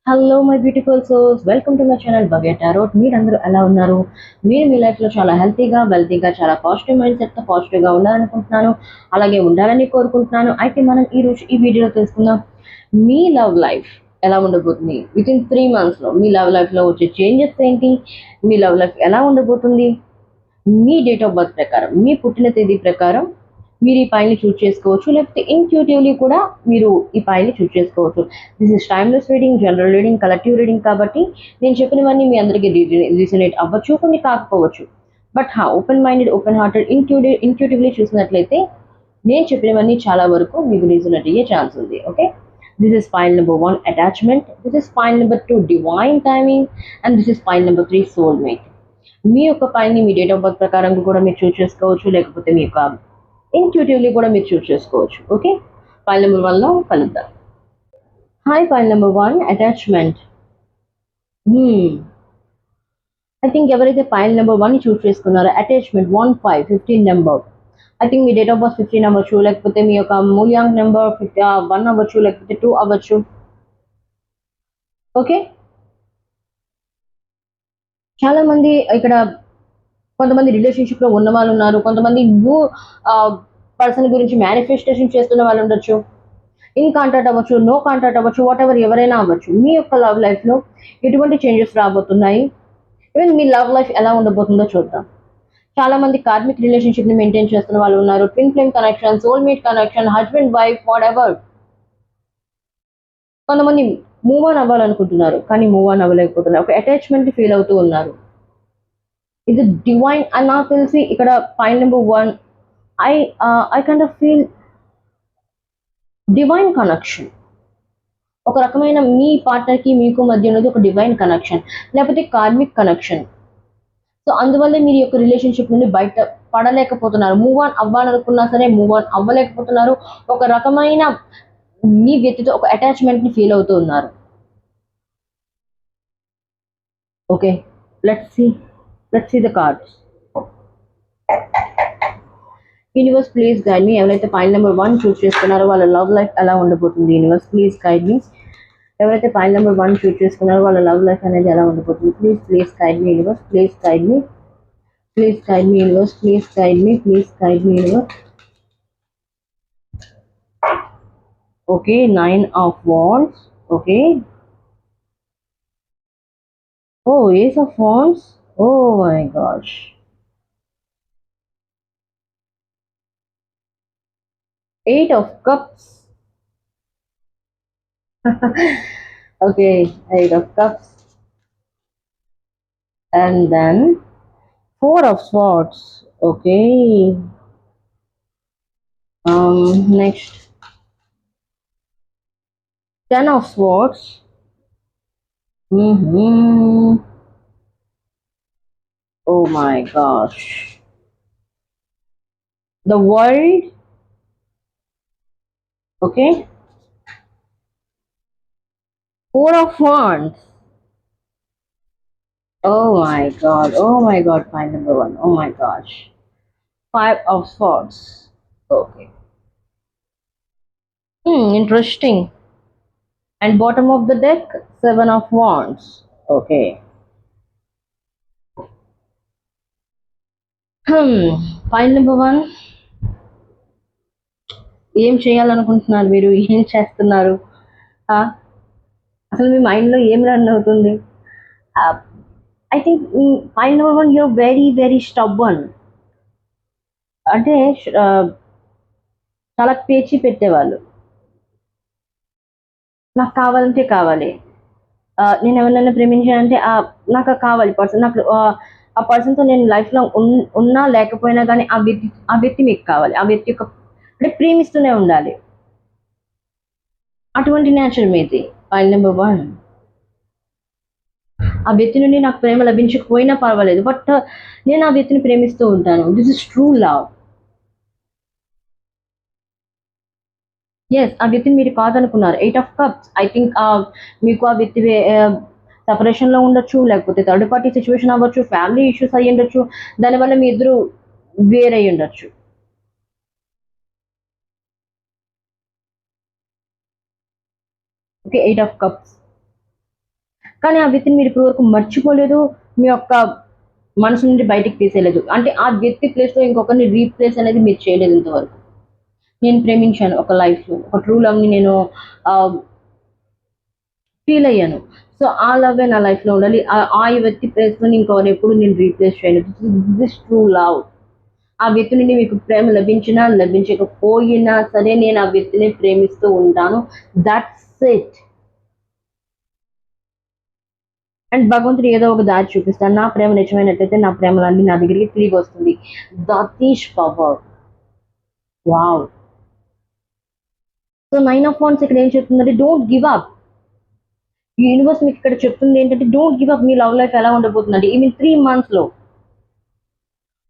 Hello my beautiful souls, welcome to my channel Bhavya tarot. మీరందరూ ఎలా ఉన్నారు? మీరు మీ లైఫ్లో చాలా హెల్తీగా, వెల్తీగా, చాలా పాజిటివ్ మైండ్ సెట్తో పాజిటివ్గా ఉండాలనుకుంటున్నాను. అలాగే ఉండాలని కోరుకుంటున్నాను. అయితే మనం ఈరోజు ఈ వీడియోలో తెలుసుకుందాం మీ లవ్ లైఫ్ ఎలా ఉండబోతుంది. విత్ ఇన్ 3 monthsలో మీ లవ్ లైఫ్లో వచ్చే చేంజెస్ ఏంటి, మీ లవ్ లైఫ్ ఎలా ఉండబోతుంది, మీ డేట్ ఆఫ్ బర్త్ ప్రకారం, మీ పుట్టిన తేదీ ప్రకారం మీరు ఈ పాయింట్ని చూస్ చేసుకోవచ్చు. లేకపోతే ఇంట్యూటివ్లీ కూడా మీరు ఈ పాయింట్ని చూస్ చేసుకోవచ్చు. This is timeless reading, general reading, collective reading కాబట్టి నేను చెప్పినవన్నీ మీ అందరికీ రీజనేట్ అవ్వచ్చు, కొన్ని కాకపోవచ్చు. But open minded, open hearted, intuitively చూసినట్లయితే నేను చెప్పినవన్నీ చాలా వరకు మీకు రీజనేట్ అయ్యే ఛాన్స్ ఉంది. Okay, this is point number 1 attachment, this is point number 2 divine timing, and this is point number 3 soulmate. మీ యొక్క పాయింట్ని మీ డేట్ ఆఫ్ బర్త్ ప్రకారం కూడా మీరు చూస్ చేసుకోవచ్చు, లేకపోతే మీ యొక్క ఇంట్యూటివ్లీ కూడా మీరు చూస్ చేసుకోవచ్చు. ఓకే, ఫైల్ నెంబర్ 1లో కలుద్దాం. Hi, file number 1 attachment. I think ఎవరైతే ఫైల్ నెంబర్ 1 చూస్ చేసుకున్నారో attachment 15 number, I think me date of birth 15 అవ్వచ్చు, లేకపోతే మీ యొక్క మూల్యాంక్ నెంబర్ 1 అవ్వచ్చు, లేకపోతే 2 అవ్వచ్చు. ఓకే, చాలా మంది ఇక్కడ కొంతమంది రిలేషన్షిప్లో ఉన్న వాళ్ళు ఉన్నారు, కొంతమంది న్యూ పర్సన్ గురించి మేనిఫెస్టేషన్ చేస్తున్న వాళ్ళు ఉండొచ్చు. ఇన్ కాంటాక్ట్ అవ్వచ్చు, నో కాంటాక్ట్ అవ్వచ్చు, వాట్ ఎవర్ ఎవరైనా అవ్వచ్చు. మీ యొక్క లవ్ లైఫ్లో ఎటువంటి చేంజెస్ రాబోతున్నాయి, ఈవెన్ మీ లవ్ లైఫ్ ఎలా ఉండబోతుందో చూద్దాం. చాలా మంది కార్మిక్ రిలేషన్షిప్ని మెయింటైన్ చేస్తున్న వాళ్ళు ఉన్నారు. Twin flame connection, soulmate connection, husband wife, what ever. కొంతమంది మూవ్ ఆన్ అవ్వాలనుకుంటున్నారు కానీ మూవ్ ఆన్ అవ్వలేకపోతున్నారు, ఒక అటాచ్మెంట్ ఫీల్ అవుతూ ఉన్నారు. ఇది డివైన్ అని నాకు తెలిసి ఇక్కడ point number 1 I I kind of feel divine connection. ఒక రకమైన మీ పార్ట్నర్కి మీకు మధ్య ఉన్నది ఒక డివైన్ కనెక్షన్, లేకపోతే కార్మిక్ కనెక్షన్. సో అందువల్లే మీరు యొక్క రిలేషన్షిప్ నుండి బయట పడలేకపోతున్నారు. మూవ్ ఆన్ అవ్వాలనుకున్నా సరే మూవ్ ఆన్ అవ్వలేకపోతున్నారు. ఒక రకమైన మీ వ్యక్తితో ఒక అటాచ్మెంట్ని ఫీల్ అవుతూ ఉన్నారు. Okay, let's see the cards. Universe please guide me. ఎవరైతే పాయింట్ నెంబర్ 1 చూస్ చేసుకున్నారో వాళ్ళ లవ్ లైఫ్ ఎలా ఉండబోతుంది. Universe please guide me. ఎవరైతే పాయింట్ నెంబర్ 1 చూస్ చేసుకున్నారో వాళ్ళ లవ్ లైఫ్ అనేది ఎలా ఉండబోతుంది. Please guide me universe, please guide me, please guide me universe, please guide me, please guide me universe. Okay, 9 of wands. Okay, oh ace of wands. Oh my gosh, 8 of cups. Okay, 8 of cups, and then 4 of swords. Okay, next 10 of swords. Oh my gosh, the world. Okay, 4 of wands. Oh my god, point number 1. Oh my gosh, 5 of swords. Okay, interesting. And bottom of the deck, 7 of wands. Okay. Point number 1. ఏం చేయాలనుకుంటున్నారు మీరు? ఏం చేస్తున్నారు? అసలు మీ మైండ్లో ఏం run అవుతుంది? I think point number 1, you are very very stubborn. అంటే చాలా పేచి పెట్టేవాళ్ళు. నాకు కావాలంటే కావాలి, నేను ఎవరినైనా ప్రేమించానంటే నాకు కావాలి పర్సన్, నాకు ఆ పర్సన్తో నేను లైఫ్లో ఉన్నా లేకపోయినా కానీ ఆ వ్యక్తి మీకు కావాలి. ఆ వ్యక్తి యొక్క అంటే ప్రేమిస్తూనే ఉండాలి. అటువంటి నేచర్ మీది. పాయింట్ నెంబర్ 1, ఆ వ్యక్తి నుండి నాకు ప్రేమ లభించకపోయినా పర్వాలేదు, బట్ నేను ఆ వ్యక్తిని ప్రేమిస్తూ ఉంటాను. This is true love. Yes, ఆ వ్యక్తిని మీరు కాదనుకున్నారు. 8 of cups. ఐ థింక్ మీకు ఆ వ్యక్తి సెపరేషన్లో ఉండొచ్చు, లేకపోతే థర్డ్ పార్టీ సిచ్యువేషన్ అవ్వచ్చు, ఫ్యామిలీ ఇష్యూస్ అయ్యి ఉండొచ్చు, దానివల్ల మీ ఇద్దరు వేరై ఉండొచ్చు. Okay, 8 of cups. కానీ ఆ వ్యక్తిని మీరు ఇప్పటి వరకు మర్చిపోలేదు, మీ యొక్క మనసు నుండి బయటికి తీసేయలేదు. అంటే ఆ వ్యక్తి ప్లేస్‌లో ఇంకొకరిని రీప్లేస్ అనేది మీరు చేయలేదు ఇంతవరకు. నేను ప్రేమించాను ఒక లైఫ్‌లో. ఒక ట్రూ లవ్‌ని నేను ఆహ్, ఫీల్ అయ్యాను. సో, ఆ లవ్వే నా లైఫ్‌లో ఉండాలి. ఆ వ్యక్తి ప్లేస్‌లో ఇంకెవరినెప్పుడు నేను రీప్లేస్ చేయలేదు. This is true love. ఆ వ్యక్తి నుండి మీకు ప్రేమ లభించినా, లభించకపోయినా సరే నేను ఆ వ్యక్తిని ప్రేమిస్తూ ఉంటాను. That's it. అండ్ భగవంతుడు ఏదో ఒక దారి చూపిస్తాడు. నా ప్రేమ నిజమైనట్లయితే నా ప్రేమలన్నీ నా దగ్గరికి తిరిగొస్తుంది. That is power. Wow! So, 9 of wands ఇక్కడ ఏం చెప్తుందంటే డోంట్ గివ్ అప్. ఈ యూనివర్స్ మీకు ఇక్కడ చెప్తుంది ఏంటంటే డోంట్ గివ్ అప్. మీ లవ్ లైఫ్ ఎలా ఉండబోతుందంటే ఈ 3 మంత్స్‌లో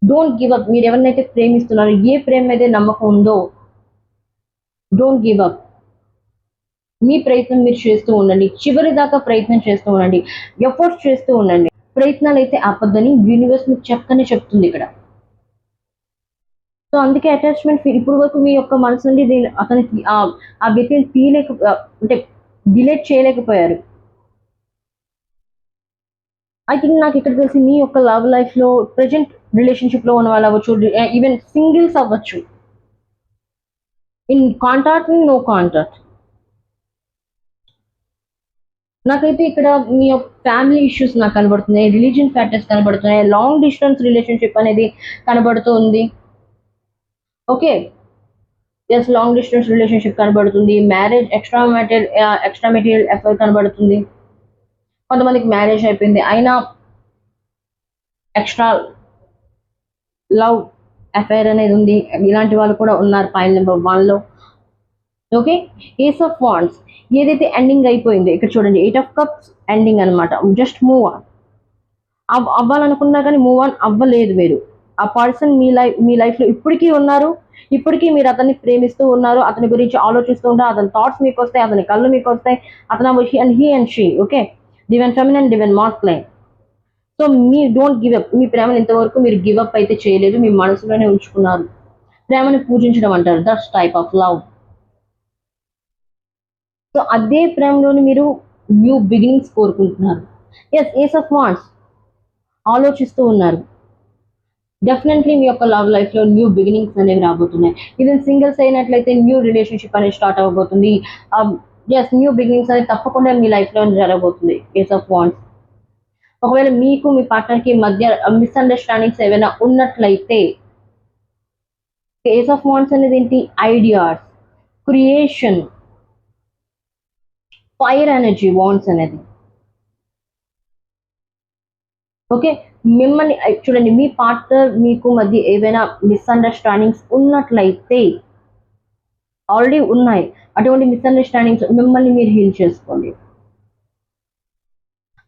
డోంట్ గివ్ అప్. మీరు ఎవరినైతే ప్రేమిస్తున్నారో, ఏ ప్రేమ మీద నమ్మకం ఉందో డోంట్ గివ్ అప్. మీ ప్రయత్నం మీరు చేస్తూ ఉండండి. చివరి దాకా ప్రయత్నం చేస్తూ ఉండండి. ఎఫర్ట్స్ చేస్తూ ఉండండి. ప్రయత్నాలైతే ఆపొద్దని యూనివర్స్ మీకు చక్కనే చెప్తుంది ఇక్కడ. సో, అందుకే అటాచ్‌మెంట్ ఇప్పటి వరకు మీ యొక్క మనసు నుండి అతనికి ఆ వ్యక్తిని అంటే డిలీట్ చేయలేకపోయారు. ఐ థింక్ నాకిక్కడ తెలిసి మీ యొక్క లవ్ లైఫ్‌లో ప్రెజెంట్ రిలేషన్‌షిప్‌లో ఉన్న వాళ్ళు అవ్వచ్చు, ఈవెన్ సింగిల్స్ అవ్వచ్చు. In contact, no contact. నాకైతే ఇక్కడ మీ యొక్క ఫ్యామిలీ ఇష్యూస్ నాకు కనబడుతున్నాయి. రిలీజియన్ ఫ్యాక్టర్స్ కనబడుతున్నాయి. లాంగ్ డిస్టెన్స్ రిలేషన్‌షిప్ అనేది కనబడుతోంది. Okay. Yes, long distance relationship కనబడుతుంది. మ్యారేజ్ ఎక్స్ట్రా మెటీరియల్ ఎఫైర్ కనబడుతుంది. కొంతమందికి మ్యారేజ్ అయిపోయింది. అయినా ఎక్స్ట్రా లవ్ అఫైర్ అనేది ఉంది. ఇలాంటి వాళ్ళు కూడా ఉన్నారు ఫైల్ నెంబర్ 1లో. ఓకే. ఏస్ ఆఫ్ వాండ్స్ ఏదైతే ఎండింగ్ అయిపోయిందో ఇక్కడ చూడండి. 8 ఆఫ్ కప్స్ ఎండింగ్ అనమాట. Just move on. అవ్వాలనుకున్నా కానీ మూవ్ ఆన్ అవ్వలేదు మీరు. ఆ పర్సన్ మీ లైఫ్‌లో ఇప్పటికీ ఉన్నారు. ఇప్పటికీ మీరు అతన్ని ప్రేమిస్తూ ఉన్నారు. అతని గురించి ఆలోచిస్తూ ఉంటారు. అతని థాట్స్ మీకొస్తాయి. అతని కళ్ళు మీకొస్తాయి. He and she okay. Divine feminine, divine masculine. So, don't give up. మీ ప్రేమను ఇంతవరకు మీరు గివ్ అప్ అయితే చేయలేదు. మీ మనసులోనే ఉంచుకున్నారు. ప్రేమను పూజించడం అంటారు. That's type of love. So, అదే ప్రేమలోని మీరు న్యూ బిగినింగ్స్ కోరుకుంటున్నారు. యెస్, ఏస్ ఆఫ్ వాండ్స్ ఆలోచిస్తూ ఉన్నారు. డెఫినెట్లీ మీ యొక్క లవ్ లైఫ్‌లో న్యూ బిగినింగ్స్ అనేవి రాబోతున్నాయి. ఈవెన్ సింగిల్స్ అయినట్లయితే న్యూ రిలేషన్‌షిప్ అనేది స్టార్ట్ అవ్వబోతుంది. యెస్, న్యూ బిగినింగ్స్ అనేది తప్పకుండా మీ లైఫ్‌లో జరగబోతుంది. Ace of wands. ఒకవేళ మీకు మీ పార్ట్నర్‌కి మధ్య మిస్‌అండర్‌స్టాండింగ్స్ ఏవైనా ఉన్నట్లయితే ఏస్ ఆఫ్ వాండ్స్ అనేది ఏంటి? Ideas, creation, fire energy wands అనేది. ఓకే. మిమ్మల్ని చూడండి, మీ పార్ట్నర్ మీకు మధ్య ఏవైనా మిస్‌అండర్‌స్టాండింగ్స్ ఉన్నట్లయితే ఆల్రెడీ ఉన్నాయి. అటువంటి మిస్‌అండర్‌స్టాండింగ్స్ మిమ్మల్ని మీరు హీల్ చేసుకోండి.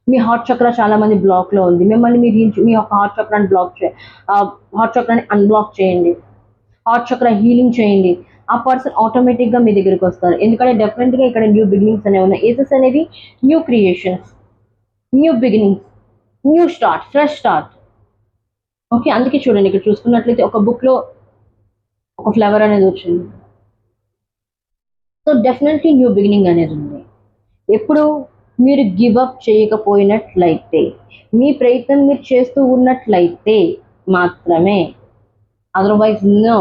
మీ హార్ట్ చక్ర చాలా మంది బ్లాక్‌లో ఉంది. మిమ్మల్ని మీరు మీ యొక్క హార్ట్ చక్రాన్ని అన్‌బ్లాక్ చేయండి. హార్ట్ చక్ర హీలింగ్ చేయండి. ఆ పర్సన్ ఆటోమేటిక్‌గా మీ దగ్గరికొస్తారు. ఎందుకంటే డెఫినెట్‌గా ఇక్కడ న్యూ బిగినింగ్స్ అనేవి ఉన్నాయి. ఏసెస్ అనేవి new creations, new beginnings, new start, fresh start. Okay. అందుకే చూడండి ఇక్కడ చూసుకున్నట్లయితే ఒక బుక్‌లో ఒక ఫ్లవర్ అనేది వచ్చింది. సో, డెఫినెట్‌లీ న్యూ బిగినింగ్ అనేది ఉంది. ఎప్పుడు మీరు గివ్ అప్ చేయకపోయినట్లయితే, మీ ప్రయత్నం మీరు చేస్తూ ఉన్నట్లయితే మాత్రమే. Otherwise no.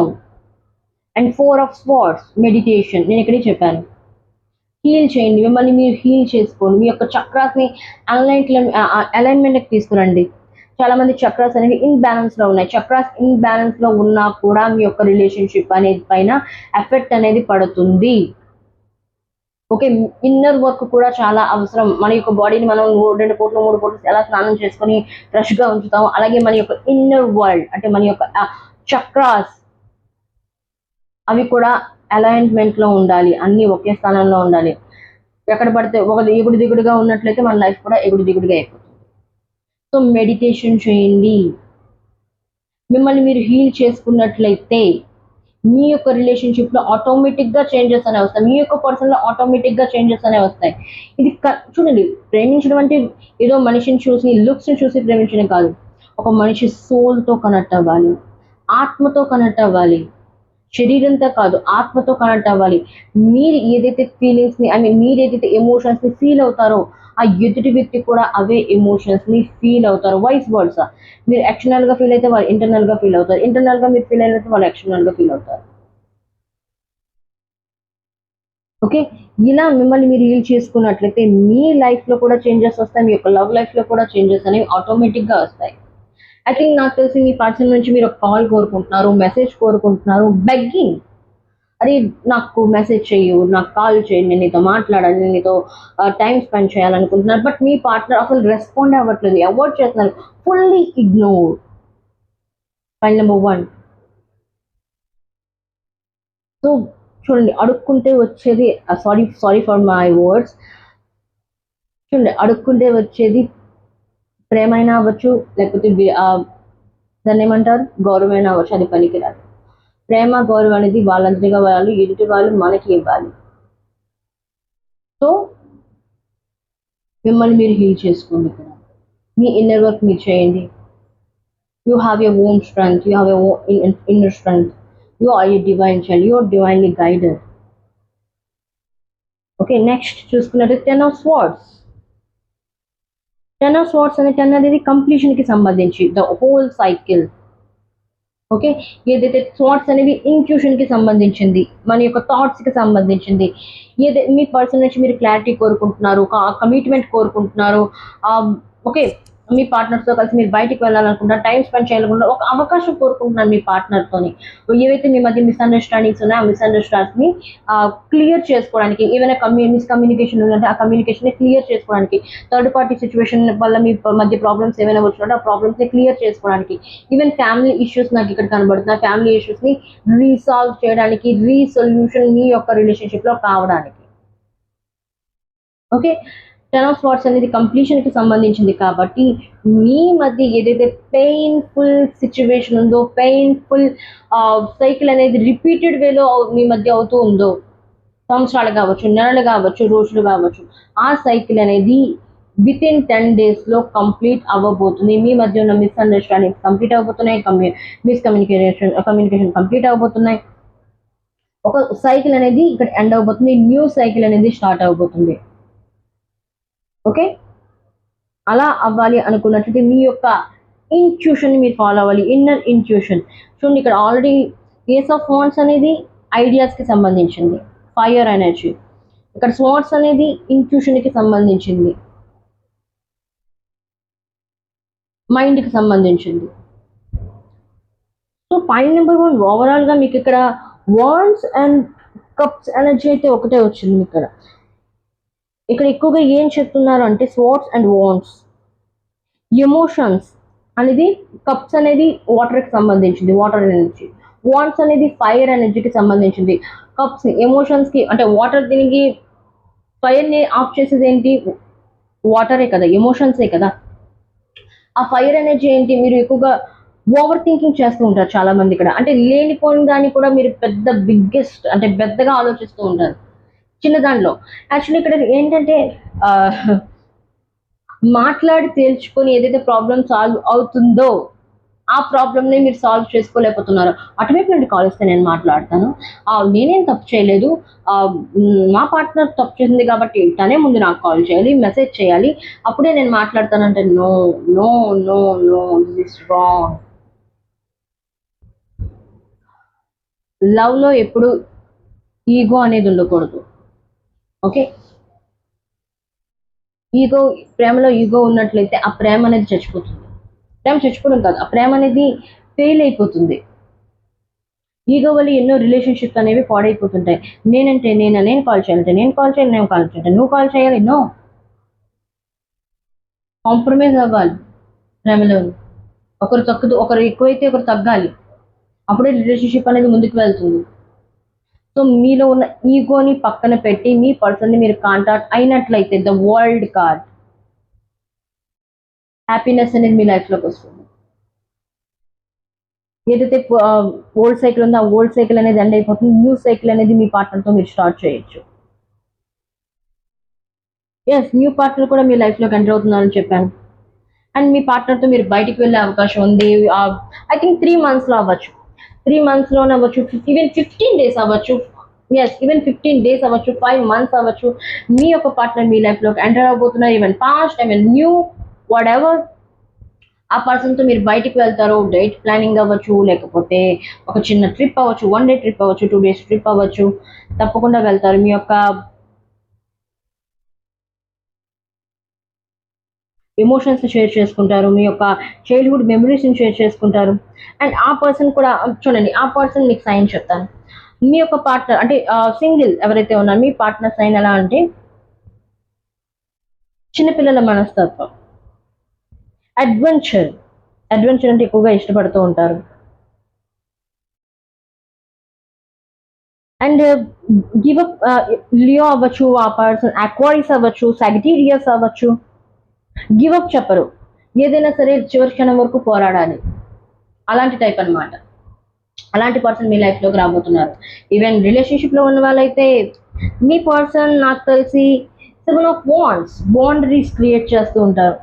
And 4 of swords meditation నేను ఇక్కడే చెప్పాను. హీల్ చేయండి. మిమ్మల్ని మీరు హీల్ చేసుకోండి. మీ యొక్క చక్రాస్‌ని అలైన్‌మెంట్‌కి తీసుకురండి. చాలా మంది చక్రాస్ అనేవి ఇన్‌బాలెన్స్‌లో ఉన్నాయి. చక్రాస్ ఇన్‌బాలెన్స్‌లో ఉన్నా కూడా మీ యొక్క రిలేషన్‌షిప్ అనేది పైన ఎఫెక్ట్ అనేది పడుతుంది. ఓకే. ఇన్నర్ వర్క్ కూడా చాలా అవసరం. మన యొక్క బాడీని మనం 2 పూటలు, 3 పూటలు ఎలా స్నానం చేసుకొని ఫ్రెష్‌గా ఉంచుతామో, అలాగే మన యొక్క ఇన్నర్ వరల్డ్ అంటే మన యొక్క చక్రాస్ అవి కూడా అలైన్‌మెంట్‌లో ఉండాలి. అన్నీ ఒకే స్థానంలో ఉండాలి. ఎక్కడ పడితే ఒకటి ఎగుడు దిగుడుగా ఉన్నట్లయితే మన లైఫ్ కూడా ఎగుడు దిగుడుగా అయిపోతుంది. సో, మెడిటేషన్ చేయండి. మిమ్మల్ని మీరు హీల్ చేసుకున్నట్లయితే మీ యొక్క రిలేషన్‌షిప్‌లో ఆటోమేటిక్‌గా చేంజెస్ అనేవి వస్తాయి. మీ యొక్క పర్సన్‌లో ఆటోమేటిక్‌గా చేంజెస్ అనేవి వస్తాయి. ఇది చూడండి, ప్రేమించడం అంటే ఏదో మనిషిని చూసి, లుక్స్‌ని చూసి ప్రేమించడం కాదు. ఒక మనిషి సోల్‌తో కనెక్ట్ అవ్వాలి. ఆత్మతో కనెక్ట్ అవ్వాలి. శరీరంతో కాదు, ఆత్మతో కనెక్ట్ అవ్వాలి. మీరు ఏదైతే ఫీలింగ్స్‌ని మీరేదైతే ఎమోషన్స్‌ని ఫీల్ అవుతారో ఆ ఎదుటి వ్యక్తి కూడా అవే ఎమోషన్స్ని ఫీల్ అవుతారు. వైస్ వర్సా, మీరు ఎక్స్టర్నల్గా ఫీల్ అయితే వాళ్ళు ఇంటర్నల్గా ఫీల్ అవుతారు, ఇంటర్నల్గా మీరు ఫీల్ అయినట్టు వాళ్ళు ఎక్స్టర్నల్గా ఫీల్ అవుతారు. ఓకే, ఇలా మిమ్మల్ని మీరు హీల్ చేసుకున్నట్లయితే మీ లైఫ్లో కూడా చేంజెస్ వస్తాయి, మీ యొక్క లవ్ లైఫ్లో కూడా చేంజెస్ అనేవి ఆటోమేటిక్గా వస్తాయి. ఐ థింక్ నాకు తెలిసి మీ పర్సన్ నుంచి మీరు ఒక కాల్ కోరుకుంటున్నారు, మెసేజ్ కోరుకుంటున్నారు, బెగ్గింగ్, అరే నాకు మెసేజ్ చెయ్యు, నాకు కాల్ చేయి, నేను నీతో మాట్లాడాలి, నేను నీతో టైం స్పెండ్ చేయాలనుకుంటున్నారు. బట్ మీ పార్ట్నర్ అసలు రెస్పాండ్ అవ్వట్లేదు, అవాయిడ్ చేస్తున్నారు, fully ignore. File number 1. So చూడండి, అడుక్కుంటే వచ్చేది, sorry sorry for my words, చూడండి అడుక్కుంటే వచ్చేది ప్రేమైనా అవ్వచ్చు, లేకపోతే దాన్ని ఏమంటారు, గౌరవమైనా అవ్వచ్చు, అది పనికిరాదు. ప్రేమ గౌరవం అనేది వాళ్ళంతటిగా వాళ్ళు, ఎదుటి వాళ్ళు మనకి ఇవ్వాలి. సో మిమ్మల్ని మీరు హీల్ చేసుకోండి ఇక్కడ, మీ ఇన్నర్ వర్క్ మీరు చేయండి. You have your own strength, you have your own inner strength, you are a divine child, you are divinely guided. Okay, next చూసుకున్నట్టు 10 of Swords. 10 of Swords అనే 10 అనేది కంప్లీషన్ కి సంబంధించి, ద హోల్ సైకిల్. ఓకే, ఏదైతే thoughts అనేవి intuition కి సంబంధించింది, మన యొక్క థాట్స్ కి సంబంధించింది. ఏదైతే మీ పర్సన్ నుంచి మీరు క్లారిటీ కోరుకుంటున్నారు, కమిట్మెంట్ కోరుకుంటున్నారు, ఓకే, మీ పార్ట్నర్స్తో కలిసి మీరు బయటికి వెళ్ళాలనుకుంటున్నారు, టైం స్పెండ్ చేయాలనుకుంటున్నారు, ఒక అవకాశం కోరుకుంటున్నారు మీ పార్ట్నర్తోని. ఏవైతే మీ మధ్య మిస్అండర్స్టాండింగ్స్ ఉన్నాయో ఆ మిస్అండర్స్టాండింగ్స్ని క్లియర్ చేసుకోవడానికి, ఏమైనా మిస్కమ్యూనికేషన్ ఉందంటే ఆ కమ్యూనికేషన్ని క్లియర్ చేసుకోవడానికి, థర్డ్ పార్టీ సిచ్యువేషన్ వల్ల మీ మధ్య ప్రాబ్లమ్స్ ఏమైనా వచ్చినట్టు ఆ ప్రాబ్లమ్స్ని క్లియర్ చేసుకోవడానికి, ఈవెన్ ఫ్యామిలీ ఇష్యూస్ నాకు ఇక్కడ కనబడుతున్న ఫ్యామిలీ ఇష్యూస్ని రీసాల్వ్ చేయడానికి, రీసొల్యూషన్ మీ యొక్క రిలేషన్షిప్లో కావడానికి. ఓకే, 10 of Swords అనేది కంప్లీషన్కి సంబంధించింది కాబట్టి మీ మధ్య ఏదైతే పెయిన్ఫుల్ సిచ్యువేషన్ ఉందో, పెయిన్ఫుల్ సైకిల్ అనేది రిపీటెడ్ వేలో మీ మధ్య అవుతూ ఉందో, సంవత్సరాలు కావచ్చు, నెలలు కావచ్చు, రోజులు కావచ్చు, ఆ సైకిల్ అనేది వితిన్ 10 daysలో కంప్లీట్ అవ్వబోతుంది. మీ మధ్య ఉన్న మిస్అండర్స్టాండింగ్స్ కంప్లీట్ అవ్వబోతున్నాయి, కమ్యూనికేషన్ కంప్లీట్ అవ్వబోతున్నాయి. ఒక సైకిల్ అనేది ఇక్కడ ఎండ్ అవబోతుంది, న్యూ సైకిల్ అనేది స్టార్ట్ అవబోతుంది. ఓకే, అలా అవ్వాలి అనుకున్నట్లయితే మీ యొక్క ఇంట్యూషన్ని మీరు ఫాలో అవ్వాలి, ఇన్నర్ ఇంట్యూషన్. చూడండి, ఇక్కడ ఆల్రెడీ ఏస్ ఆఫ్ వాండ్స్ అనేది ఐడియాస్కి సంబంధించింది, ఫైర్ ఎనర్జీ. ఇక్కడ స్వార్డ్స్ అనేది ఇంట్యూషన్కి సంబంధించింది, మైండ్కి సంబంధించింది. సో పాయింట్ నెంబర్ 1, ఓవరాల్గా మీకు ఇక్కడ వాండ్స్ అండ్ కప్స్ ఎనర్జీ అయితే ఒకటే వచ్చింది. ఇక్కడ ఎక్కువగా ఏం చెప్తున్నారు అంటే స్వార్డ్స్ అండ్ వాండ్స్, ఎమోషన్స్ అనేది, కప్స్ అనేది వాటర్కి సంబంధించింది, వాటర్ ఎనర్జీ. వాండ్స్ అనేది ఫైర్ ఎనర్జీకి సంబంధించింది. కప్స్ ఎమోషన్స్కి, అంటే వాటర్, దీనికి ఫైర్ని ఆఫ్ చేసేది ఏంటి, వాటరే కదా, ఎమోషన్సే కదా. ఆ ఫైర్ ఎనర్జీ ఏంటి, మీరు ఎక్కువగా ఓవర్ థింకింగ్ చేస్తూ ఉంటారు చాలా మంది ఇక్కడ, అంటే లేనిపోయిన దాన్ని కూడా మీరు బిగ్గెస్ట్, అంటే పెద్దగా ఆలోచిస్తూ ఉంటారు చిన్న దాంట్లో. యాక్చువల్లీ ఇక్కడ ఏంటంటే మాట్లాడి తేల్చుకొని ఏదైతే ప్రాబ్లం సాల్వ్ అవుతుందో ఆ ప్రాబ్లమ్ని మీరు సాల్వ్ చేసుకోలేకపోతున్నారు. అటువైపు నుండి కాల్ వస్తే నేను మాట్లాడతాను, నేనేం తప్పు చేయలేదు, మా పార్ట్నర్ తప్పు చేసింది కాబట్టి తనే ముందు నాకు కాల్ చేయాలి, మెసేజ్ చేయాలి, అప్పుడే నేను మాట్లాడతానంటే no no no no, this wrong. లవ్లో ఎప్పుడు ఈగో అనేది ఉండకూడదు. ఓకే, ఈగో, ప్రేమలో ఈగో ఉన్నట్లయితే ఆ ప్రేమ అనేది చచ్చిపోతుంది. ప్రేమ చచ్చిపోవడం కాదు, ఆ ప్రేమ అనేది ఫెయిల్ అయిపోతుంది. ఈగో వల్ల ఎన్నో రిలేషన్షిప్స్ అనేవి పాడైపోతుంటాయి. నేను కాల్ చేయాలంటే నేను కాల్ చేయాలి, నేను కాల్ చేయాలంటే నువ్వు కాల్ చేయాలి. నో, కాంప్రమైజ్ అవ్వాలి ప్రేమలో. ఒకరు తక్కువ, ఒకరు ఎక్కువైతే ఒకరు తగ్గాలి, అప్పుడే రిలేషన్షిప్ అనేది ముందుకు వెళ్తుంది. సో మీలో ఉన్న ఈగోని పక్కన పెట్టి మీ పర్సన్ని మీరు కాంటాక్ట్ అయినట్లయితే ద వరల్డ్ కార్డ్, హ్యాపీనెస్ అనేది మీ లైఫ్లోకి వస్తుంది. ఏదైతే ఓల్డ్ సైకిల్ ఉందో ఆ ఓల్డ్ సైకిల్ అనేది ఎండ్ అయిపోతుంది, న్యూ సైకిల్ అనేది మీ పార్ట్నర్తో మీరు స్టార్ట్ చేయొచ్చు. ఎస్, న్యూ పార్ట్నర్ కూడా మీ లైఫ్లోకి ఎంటర్ అవుతున్నారని చెప్పాను. అండ్ మీ పార్ట్నర్తో మీరు బయటికి వెళ్ళే అవకాశం ఉంది. ఐ థింక్ 3 monthsలో అవ్వచ్చు, 3 monthsలోనే అవ్వచ్చు, ఈవెన్ 15 days అవ్వచ్చు, ఎస్, ఈవెన్ 15 days అవ్వచ్చు, 5 months అవ్వచ్చు, మీ యొక్క పార్ట్నర్ మీ లైఫ్లోకి ఎంటర్ అవబోతున్నారు. Even past, even new, whatever, ఆ పర్సన్తో మీరు బయటికి వెళ్తారు. డేట్ ప్లానింగ్ అవ్వచ్చు, లేకపోతే ఒక చిన్న ట్రిప్ అవ్వచ్చు, 1 day ట్రిప్ అవ్వచ్చు, 2 days ట్రిప్ అవ్వచ్చు, తప్పకుండా వెళ్తారు. మీ యొక్క ఎమోషన్స్ని షేర్ చేసుకుంటారు, మీ యొక్క చైల్డ్హుడ్ మెమరీస్ని షేర్ చేసుకుంటారు. అండ్ ఆ పర్సన్ కూడా చూడండి, ఆ పర్సన్ మీకు సైన్ చెప్తాను. మీ యొక్క పార్ట్నర్ అంటే సింగిల్ ఎవరైతే ఉన్నారో మీ పార్ట్నర్ సైన్ ఎలా అంటే చిన్నపిల్లల మనస్తత్వం, అడ్వెంచర్. అడ్వెంచర్ అంటే ఎక్కువగా ఇష్టపడుతూ ఉంటారు. అండ్ గివ్ అప్, లియో అవ్వచ్చు, ఆ పర్సన్ అక్వారిస్ అవ్వచ్చు, సాగిటీరియస్ అవ్వచ్చు. గివ్ అప్ చెప్పరు, ఏదైనా సరే చివరి క్షణం వరకు పోరాడాలి, అలాంటి టైప్ అన్నమాట. అలాంటి పర్సన్ మీ లైఫ్లోకి రాబోతున్నారు. ఈవెన్ రిలేషన్షిప్లో ఉన్న వాళ్ళైతే మీ పర్సన్ నాకు తెలిసి 7 of Wands బౌండరీస్ క్రియేట్ చేస్తూ ఉంటారు.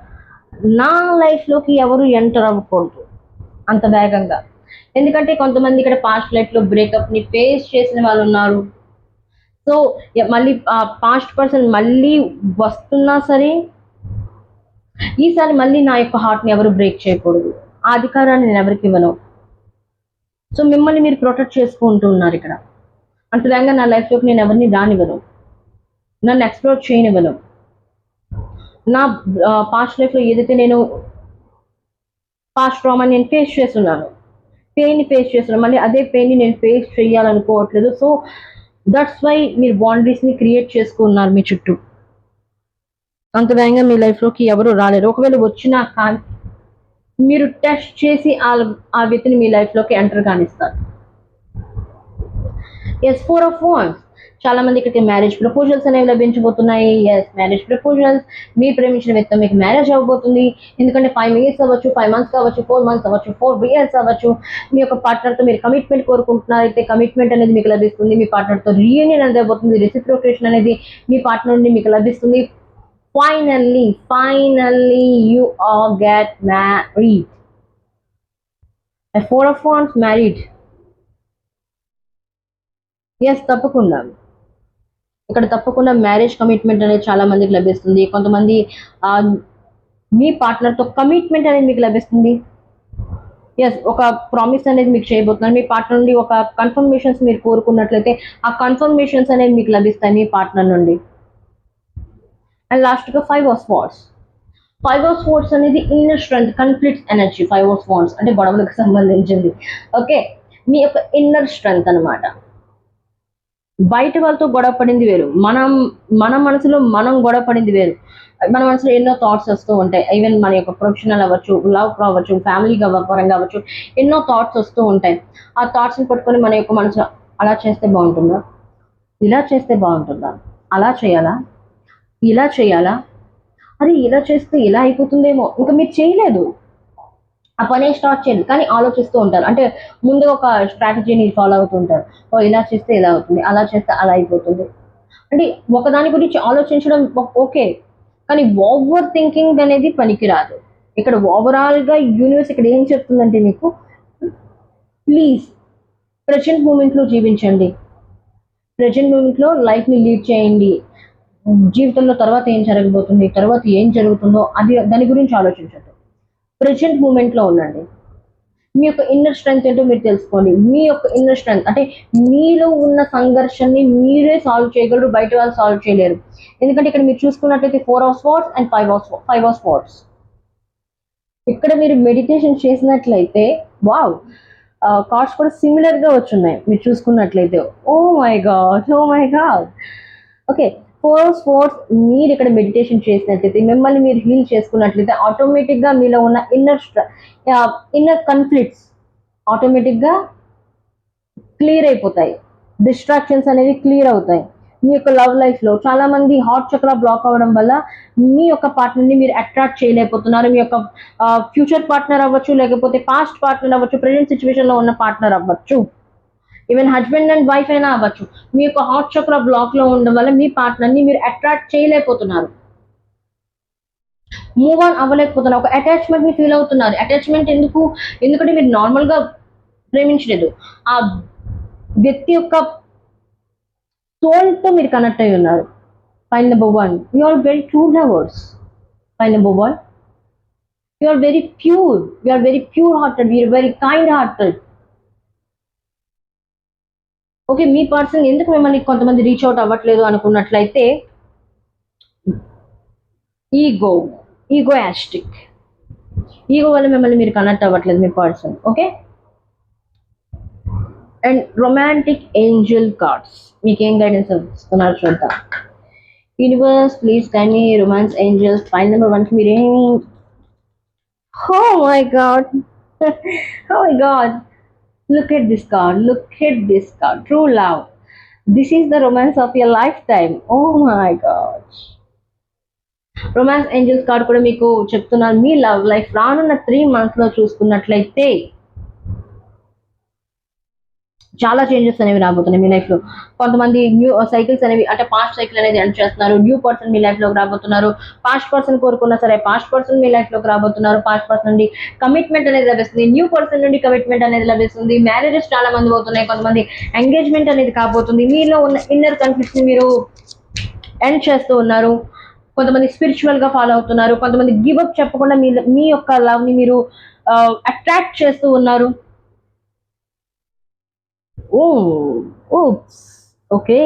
నా లైఫ్లోకి ఎవరు ఎంటర్ అవ్వకూడదు అంత వేగంగా. ఎందుకంటే కొంతమంది ఇక్కడ పాస్ట్ లైఫ్లో బ్రేకప్ని ఫేస్ చేసిన వాళ్ళు ఉన్నారు. సో మళ్ళీ ఆ పాస్ట్ పర్సన్ మళ్ళీ వస్తున్నా సరే ఈసారి మళ్ళీ నా యొక్క హార్ట్ని ఎవరు బ్రేక్ చేయకూడదు, ఆ అధికారాన్ని నేను ఎవరికి ఇవ్వను. సో మిమ్మల్ని మీరు ప్రొటెక్ట్ చేసుకుంటూ ఉన్నారు ఇక్కడ. అంత వేగంగా నా లైఫ్లోకి నేను ఎవరిని రానివ్వను, నన్ను ఎక్స్ప్లోర్ చేయనివ్వను. నా పాస్ట్ లైఫ్లో ఏదైతే నేను పాస్ట్ ట్రామా నేను ఫేస్ చేస్తున్నాను, పెయిన్ని ఫేస్ చేస్తున్నాను, మళ్ళీ అదే పెయిన్ని నేను ఫేస్ చేయాలనుకోవట్లేదు. సో దట్స్ వై మీరు బౌండరీస్ని క్రియేట్ చేసుకున్నారు మీ చుట్టూ. అంత వేగంగా మీ లైఫ్లోకి ఎవరు రాలేరు. ఒకవేళ వచ్చినా కానీ మీరు టెస్ట్ చేసి ఆ వ్యక్తిని మీ లైఫ్లోకి ఎంటర్ కానిస్తారు. Yes, 4 of Wands. చాలా మంది ఇక్కడికి మ్యారేజ్ ప్రపోజల్స్ అనేవి లభించబోతున్నాయి. Yes, marriage proposals. మీ ప్రేమించిన వ్యక్తి మీకు మ్యారేజ్ అవ్వబోతుంది. ఎందుకంటే 5 years అవ్వచ్చు, 5 months అవ్వచ్చు, 4 months అవ్వచ్చు, 4 years అవ్వచ్చు. మీ యొక్క పార్ట్నర్తో మీరు కమిట్మెంట్ కోరుకుంటున్నారు అయితే కమిట్మెంట్ అనేది మీకు లభిస్తుంది. మీ పార్ట్నర్తో రీయూనియన్ అనేది అయిపోతుంది. రెసిప్రోకేషన్ అనేది మీ పార్ట్నర్ నుండి మీకు లభిస్తుంది. Finally you all get married. 4 of Wands married. Yes, తప్పకుండా ఇక్కడ తప్పకుండా మ్యారేజ్ కమిట్మెంట్ అనేది చాలా మందికి లభిస్తుంది. కొంతమంది మీ పార్ట్నర్తో కమిట్మెంట్ అనేది మీకు లభిస్తుంది. ఎస్, ఒక ప్రామిస్ అనేది మీకు చేయబోతున్నారు. మీ పార్ట్నర్ నుండి ఒక కన్ఫర్మేషన్స్ మీరు కోరుకున్నట్లయితే ఆ కన్ఫర్మేషన్స్ అనేవి మీకు లభిస్తాయి మీ పార్ట్నర్ నుండి. అండ్ లాస్ట్గా 5 of Swords. 5 of Swords అనేది inner strength, conflicts energy. 5 of Wands అంటే గొడవలకు సంబంధించింది. ఓకే, మీ యొక్క ఇన్నర్ స్ట్రెంగ్త్ అనమాట. బయట వాళ్ళతో గొడవ పడింది వేరు, మన మనసులో మనం గొడవ పడింది వేరు. మన మనసులో ఎన్నో థాట్స్ వస్తూ ఉంటాయి. ఈవెన్ మన యొక్క ప్రొఫెషనల్ అవ్వచ్చు, లవ్ కావచ్చు, ఫ్యామిలీ పరంగా అవ్వచ్చు, ఎన్నో థాట్స్ వస్తూ ఉంటాయి. ఆ థాట్స్ని పట్టుకొని మన యొక్క మనసులో అలా చేస్తే బాగుంటుందా, ఇలా చేస్తే బాగుంటుందా, అలా చేయాలా, ఇలా చేయాలా, అరే ఇలా చేస్తే ఇలా అయిపోతుందేమో, ఇంకా మీరు చేయలేదు, ఆ పని స్టార్ట్ చేయండి కానీ ఆలోచిస్తూ ఉంటారు. అంటే ముందు ఒక స్ట్రాటజీని ఫాలో అవుతూ ఉంటారు. ఓ ఇలా చేస్తే ఇలా అవుతుంది, అలా చేస్తే అలా అయిపోతుంది. అంటే ఒకదాని గురించి ఆలోచించడం ఓకే, కానీ ఓవర్ థింకింగ్ అనేది పనికిరాదు. ఇక్కడ ఓవరాల్గా యూనివర్స్ ఇక్కడ ఏం చెప్తుందంటే మీకు ప్లీజ్ ప్రెజెంట్ మూమెంట్లో జీవించండి, ప్రెజెంట్ మూమెంట్లో లైఫ్ని లీడ్ చేయండి. జీవితంలో తర్వాత ఏం జరగబోతుంది, తర్వాత ఏం జరుగుతుందో అది దాని గురించి ఆలోచించండి. ప్రెజెంట్ మూమెంట్లో ఉండండి. మీ యొక్క ఇన్నర్ స్ట్రెంగ్త్ ఏంటో మీరు తెలుసుకోండి. మీ యొక్క ఇన్నర్ స్ట్రెంగ్త్ అంటే మీలో ఉన్న సంఘర్షణని మీరే సాల్వ్ చేయగలరు, బయట వాళ్ళు సాల్వ్ చేయలేరు. ఎందుకంటే ఇక్కడ మీరు చూసుకున్నట్లయితే 4 of Swords and 5 of Swords. ఇక్కడ మీరు మెడిటేషన్ చేసినట్లయితే వావ్, కార్డ్స్ కూడా సిమిలర్గా వచ్చున్నాయి మీరు చూసుకున్నట్లయితే. Oh my god. Okay, 4 of Swords మీరు ఇక్కడ మెడిటేషన్ చేసినట్లయితే, మిమ్మల్ని మీరు హీల్ చేసుకున్నట్లయితే ఆటోమేటిక్గా మీలో ఉన్న ఇన్నర్ కన్ఫ్లిక్ట్స్ ఆటోమేటిక్గా క్లియర్ అయిపోతాయి. డిస్ట్రాక్షన్స్ అనేవి క్లియర్ అవుతాయి. మీ యొక్క లవ్ లైఫ్లో చాలా మంది హార్ట్ చక్ర బ్లాక్ అవ్వడం వల్ల మీ యొక్క పార్ట్నర్ని మీరు అట్రాక్ట్ చేయలేకపోతున్నారు. మీ యొక్క ఫ్యూచర్ పార్ట్నర్ అవ్వచ్చు, లేకపోతే పాస్ట్ పార్ట్నర్ అవ్వచ్చు, ప్రెజెంట్ సిచ్యువేషన్లో ఉన్న పార్ట్నర్ అవ్వచ్చు, ఈవెన్ హస్బెండ్ అండ్ వైఫ్ అయినా అవ్వచ్చు. మీ యొక్క హార్ట్ చక్ర బ్లాక్లో ఉండడం వల్ల మీ పార్ట్నర్ని మీరు అట్రాక్ట్ చేయలేకపోతున్నారు, మూవ్ ఆన్ అవ్వలేకపోతున్నారు, ఒక అటాచ్మెంట్ని ఫీల్ అవుతున్నారు. అటాచ్మెంట్ ఎందుకంటే మీరు నార్మల్గా ప్రేమించలేదు, ఆ వ్యక్తి యొక్క సోల్తో మీరు కనెక్ట్ అయి ఉన్నారు. File number one, you are very true lovers. File number one, you are very pure. You are very pure-hearted. You are very kind-hearted. Okay, me person ఎందుకు మిమ్మల్ని కొంతమంది రీచ్ అవుట్ అవ్వట్లేదు అనుకున్నట్లయితే ఈగోయాస్టిక్ ఈగో వల్ల మిమ్మల్ని మీరు కనెక్ట్ అవ్వట్లేదు మీ person. Okay, and romantic angel cards మీకు ఏం గైడెన్స్ ఇస్తున్నారు చూద్దాం. Universe please kindly romance angels file number 1 కి మీరేమి. Oh my god. Oh my god. Look at this card. Look at this card. True love. This is the romance of your lifetime. Oh my gosh. Romance angels card కూడా మీకు చెప్తున్నారు మీ love life రానున్న 3 months లో చూసుకున్నట్లయితే చాలా changes అనేవి రాబోతున్నాయి మీ life లో. కొంతమంది న్యూ సైకిల్స్ అనేవి అంటే పాస్ట్ సైకిల్ అనేది ఎండ్ చేస్తున్నారు. న్యూ పర్సన్ మీ లైఫ్ లోకి రాబోతున్నారు. పాస్ట్ పర్సన్ కోరుకున్నా సరే పాస్ట్ పర్సన్ మీ లైఫ్ లోకి రాబోతున్నారు. పాస్ట్ పర్సన్ నుండి కమిట్మెంట్ అనేది లభిస్తుంది. న్యూ పర్సన్ నుండి కమిట్మెంట్ అనేది లభిస్తుంది. మ్యారేజెస్ చాలా మంది అవుతున్నాయి. కొంతమంది ఎంగేజ్మెంట్ అనేది కాబోతుంది. మీలో ఉన్న ఇన్నర్ కన్ఫ్లిక్ట్స్ ని మీరు ఎండ్ చేస్తూ ఉన్నారు. కొంతమంది స్పిరిచువల్ గా ఫాలో అవుతున్నారు. కొంతమంది గివ్ అప్ చెప్పకుండా మీ యొక్క లవ్ ని మీరు అట్రాక్ట్ చేస్తూ ఉన్నారు. ఓకే,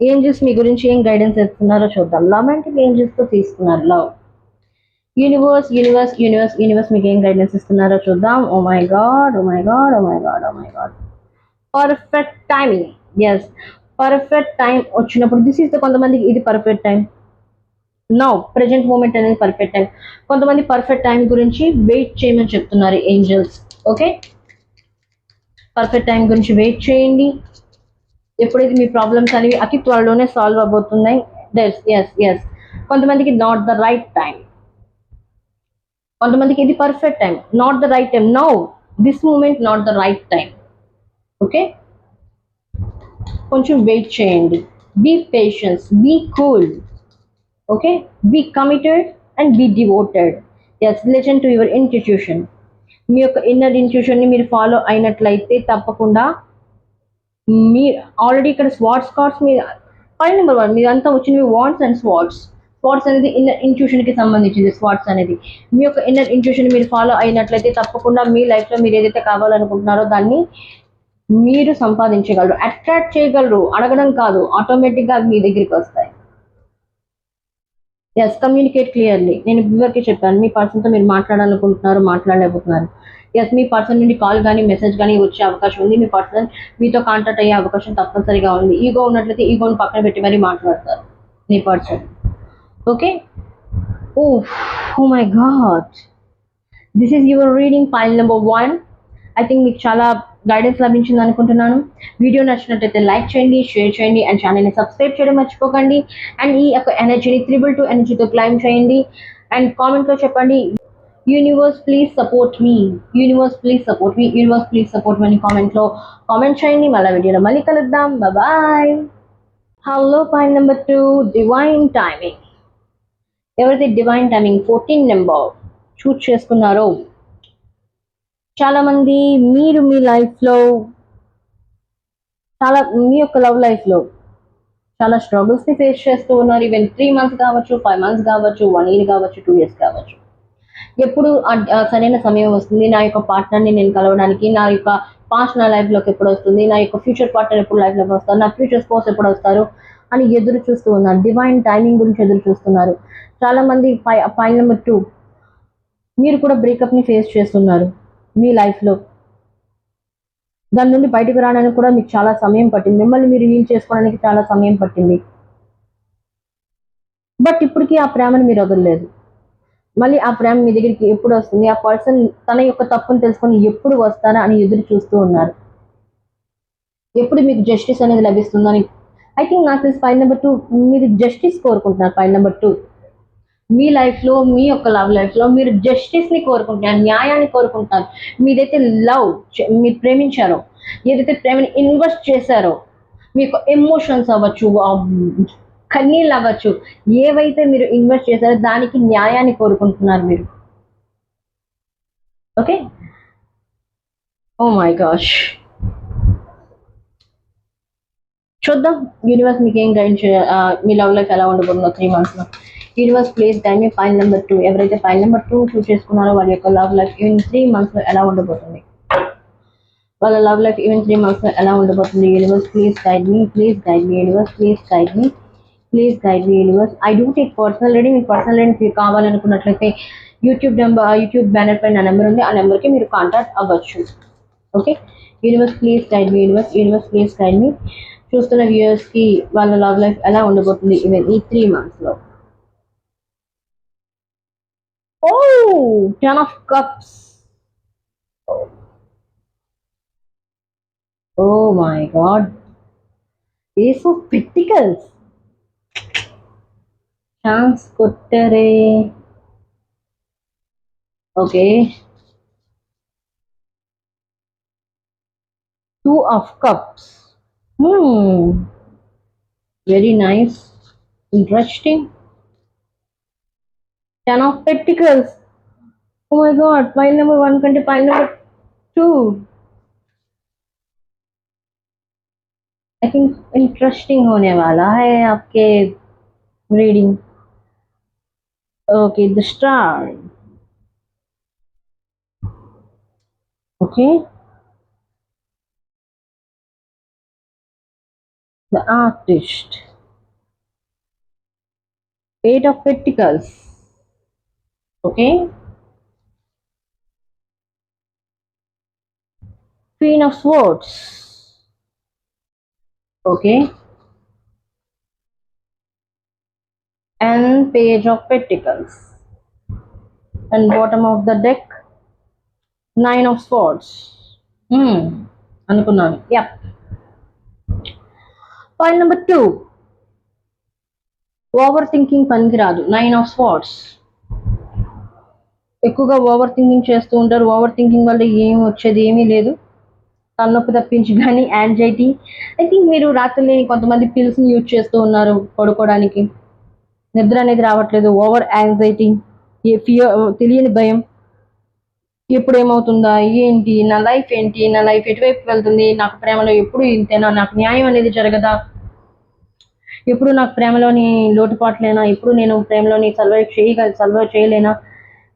ఏంజల్స్ మీ గురించి ఏం గైడెన్స్ ఇస్తున్నారో చూద్దాం. రొమాంటిక్ ఏంజల్స్ తో తీసుకున్నారు love. Universe universe universe universe మీకు ఏం గైడెన్స్ ఇస్తున్నారో చూద్దాం. Oh my god, oh my god, oh my god, oh my god. Perfect timing. Yes, perfect time వచ్చినప్పుడు దిస్ ఈస్ ద కొంతమందికి ఇది perfect time. Now present moment అనేది perfect time. కొంతమంది perfect time గురించి వెయిట్ చేయమని చెప్తున్నారు ఏంజల్స్. ఓకే, పర్ఫెక్ట్ టైం గురించి wait చేయండి. ఎప్పుడైతే మీ ప్రాబ్లమ్స్ అనేవి అతి త్వరలోనే సాల్వ్ అవబోతున్నాయి. ఎస్ కొంతమందికి నాట్ ద రైట్ టైం, కొంతమందికి ఇది perfect time. Not the right time, now this moment not the right time. Okay, కొంచెం వెయిట్ చేయండి. Be patience, be cool. Okay, be committed and be devoted. Yes, listen to your institution. మీ యొక్క inner institution ని మీరు follow అయినట్లయితే తప్పకుండా మీ already ఇక్కడ స్వాట్స్ కార్డ్స్ మీద ఫైల్ నెంబర్ 1 మీదంతా వచ్చినవి వాండ్స్ అండ్ స్వాట్స్. స్వాట్స్ అనేది ఇన్నర్ ఇంట్యూషన్ కి సంబంధించింది. స్వాట్స్ అనేది మీ యొక్క ఇన్నర్ ఇంట్యూషన్ మీరు ఫాలో అయినట్లయితే తప్పకుండా మీ లైఫ్ లో మీరు ఏదైతే కావాలనుకుంటున్నారో దాన్ని మీరు సంపాదించగలరు, అట్రాక్ట్ చేయగలరు. అడగడం కాదు, ఆటోమేటిక్ గా మీ దగ్గరికి వస్తాయి. Yes, communicate clearly. నేను ఇవరికి చెప్పాను మీ పర్సన్తో మీరు మాట్లాడాలనుకుంటున్నారు, మాట్లాడలేకపోతున్నారు. ఎస్, మీ పర్సన్ నుండి కాల్ కానీ మెసేజ్ కానీ వచ్చే అవకాశం ఉంది. మీ పర్సన్ మీతో కాంటాక్ట్ అయ్యే అవకాశం తప్పనిసరిగా ఉంది. ఈగో ఉన్నట్లయితే ఈగోని పక్కన పెట్టి మరీ మాట్లాడతారు మీ person. Okay, oh my god, this is your reading pile number 1. I think మీకు చాలా గైడెన్స్ లభించింది అనుకుంటున్నాను. వీడియో నచ్చినట్లయితే లైక్ చేయండి, షేర్ చేయండి అండ్ ఛానల్ని సబ్స్క్రైబ్ చేయడం మర్చిపోకండి. అండ్ ఈ యొక్క ఎనర్జీని 322 ఎనర్జీతో క్లైమ్ చేయండి. అండ్ కామెంట్లో చెప్పండి universe please support me, universe please support me, universe please support me అని కామెంట్లో కామెంట్ చేయండి. మళ్ళీ వీడియోలో మళ్ళీ కలుద్దాం. Bye. Hello, pile number 2 divine timing. ఎవరైతే డివైన్ టైమింగ్ 14 నెంబర్ చూస్ చేసుకున్నారో చాలా మంది మీరు మీ లైఫ్ లో మీ యొక్క లవ్ లైఫ్ లో చాలా స్ట్రగుల్స్ ని ఫేస్ చేస్తూ ఉన్నారు. ఈవెన్ 3 months కావచ్చు, 5 months కావచ్చు, 1 year కావచ్చు, 2 years కావచ్చు. ఎప్పుడు సరైన సమయం వస్తుంది నా యొక్క పార్ట్నర్ ని నేను కలవడానికి, నా యొక్క పాస్ట్ నా లైఫ్ లోకి ఎప్పుడు వస్తుంది, నా యొక్క ఫ్యూచర్ పార్ట్నర్ ఎప్పుడు లైఫ్ లోకి వస్తారు, నా ఫ్యూచర్ స్పోర్ట్స్ ఎప్పుడు వస్తారు అని ఎదురు చూస్తూ ఉన్నారు. డివైన్ టైమింగ్ గురించి ఎదురు చూస్తున్నారు చాలా మంది. ఫైల్ నెంబర్ 2 మీరు కూడా బ్రేకప్ ని ఫేస్ చేస్తున్నారు మీ లైఫ్ లో. దాని నుండి బయటకు రావడానికి కూడా మీకు చాలా సమయం పట్టింది. మిమ్మల్ని మీరు హీల్ చేసుకోవడానికి చాలా సమయం పట్టింది. బట్ ఇప్పటికీ ఆ ప్రేమను మీరు వదలలేదు. మళ్ళీ ఆ ప్రేమ మీ దగ్గరికి ఎప్పుడు వస్తుంది, ఆ పర్సన్ తన యొక్క తప్పును తెలుసుకొని ఎప్పుడు వస్తారా అని ఎదురు చూస్తూ ఉన్నారు. ఎప్పుడు మీకు జస్టిస్ అనేది లభిస్తుందని. ఐ థింక్ నాకు తెలిసి ఫైల్ నెంబర్ 2 మీరు జస్టిస్ కోరుకుంటున్నారు. ఫైల్ నెంబర్ 2 మీ లైఫ్ లో, మీ యొక్క లవ్ లైఫ్ లో మీరు జస్టిస్ ని కోరుకుంటున్నారు, న్యాయాన్ని కోరుకుంటున్నారు. మీదైతే లవ్ మీరు ప్రేమించారో, ఏదైతే ప్రేమని ఇన్వెస్ట్ చేశారో, మీ యొక్క ఎమోషన్స్ అవ్వచ్చు, కన్నీళ్ళు అవ్వచ్చు, ఏవైతే మీరు ఇన్వెస్ట్ చేశారో దానికి న్యాయాన్ని కోరుకుంటున్నారు మీరు. ఓకే, ఓ మై గాష్, చూద్దాం యూనివర్స్ మీకు ఏం గైడ్ మీ లవ్ లైఫ్ ఎలా ఉండబోతుందో 3 months లో. Universe please guide me file number 2. ఎవరైతే ఫైల్ నెంబర్ 2 చూస్ చేసుకున్నారో వాళ్ళ యొక్క లవ్ లైఫ్ ఈవెన్ 3 months లో ఎలా ఉండబోతుంది, వాళ్ళ లవ్ లైఫ్ ఈవెన్ 3 months లో ఎలా ఉండబోతుంది. Universe please guide me, please guide me universe, please guide me, please guide me universe. I do take personal reading. మీకు పర్సనల్ రీడింగ్ కావాలనుకున్నట్లయితే యూట్యూబ్ బ్యానర్ పైన నా నెంబర్ ఉంది, ఆ నెంబర్కి మీరు కాంటాక్ట్ అవ్వచ్చు. Okay, universe please guide me universe please guide me. చూస్తున్న వ్యూయర్స్ కి వాళ్ళ లవ్ లైఫ్ ఎలా ఉండబోతుంది ఈవెన్ ఈ 3 months లో. Oh 10 of Cups. Oh my god, Ace of Pentacles. Chance కొట్టరే. Okay, 2 of Cups. Very nice, interesting. 10 of Pentacles. Oh my God, pile number 1 कंटे pile number 2. I think interesting होने वाला है आपके reading. Okay, the star. Okay, the artist. 8 of Pentacles. Okay, Queen of Swords. Okay, and Page of Pentacles. And bottom of the deck, 9 of Swords. అనుకున్నాను. Yep. Point number 2. Over thinking పనికిరాదు. 9 of Swords. ఎక్కువగా over thinking చేస్తూ ఉంటారు. Over thinking వల్ల ఏమి వచ్చేది ఏమీ లేదు, తలనొప్పి తప్పించి. కానీ యాంగ్జైటీ. ఐ థింక్ మీరు రాత్రులు కొంతమంది పిల్స్ని యూజ్ చేస్తూ ఉన్నారు పడుకోవడానికి. నిద్ర అనేది రావట్లేదు. ఓవర్ యాంగ్జైటీ, ఫియర్, తెలియని భయం. ఎప్పుడు ఏమవుతుందా, ఏంటి నా లైఫ్, ఏంటి నా లైఫ్ ఎటువైపు వెళ్తుంది, నాకు ప్రేమలో ఎప్పుడు ఇంతేనా, నాకు న్యాయం అనేది జరగదా, ఎప్పుడు నాకు ప్రేమలోని లోటుపాట్లేనా, ఎప్పుడు నేను ప్రేమలోని సర్వైవ్ చేయలేనా,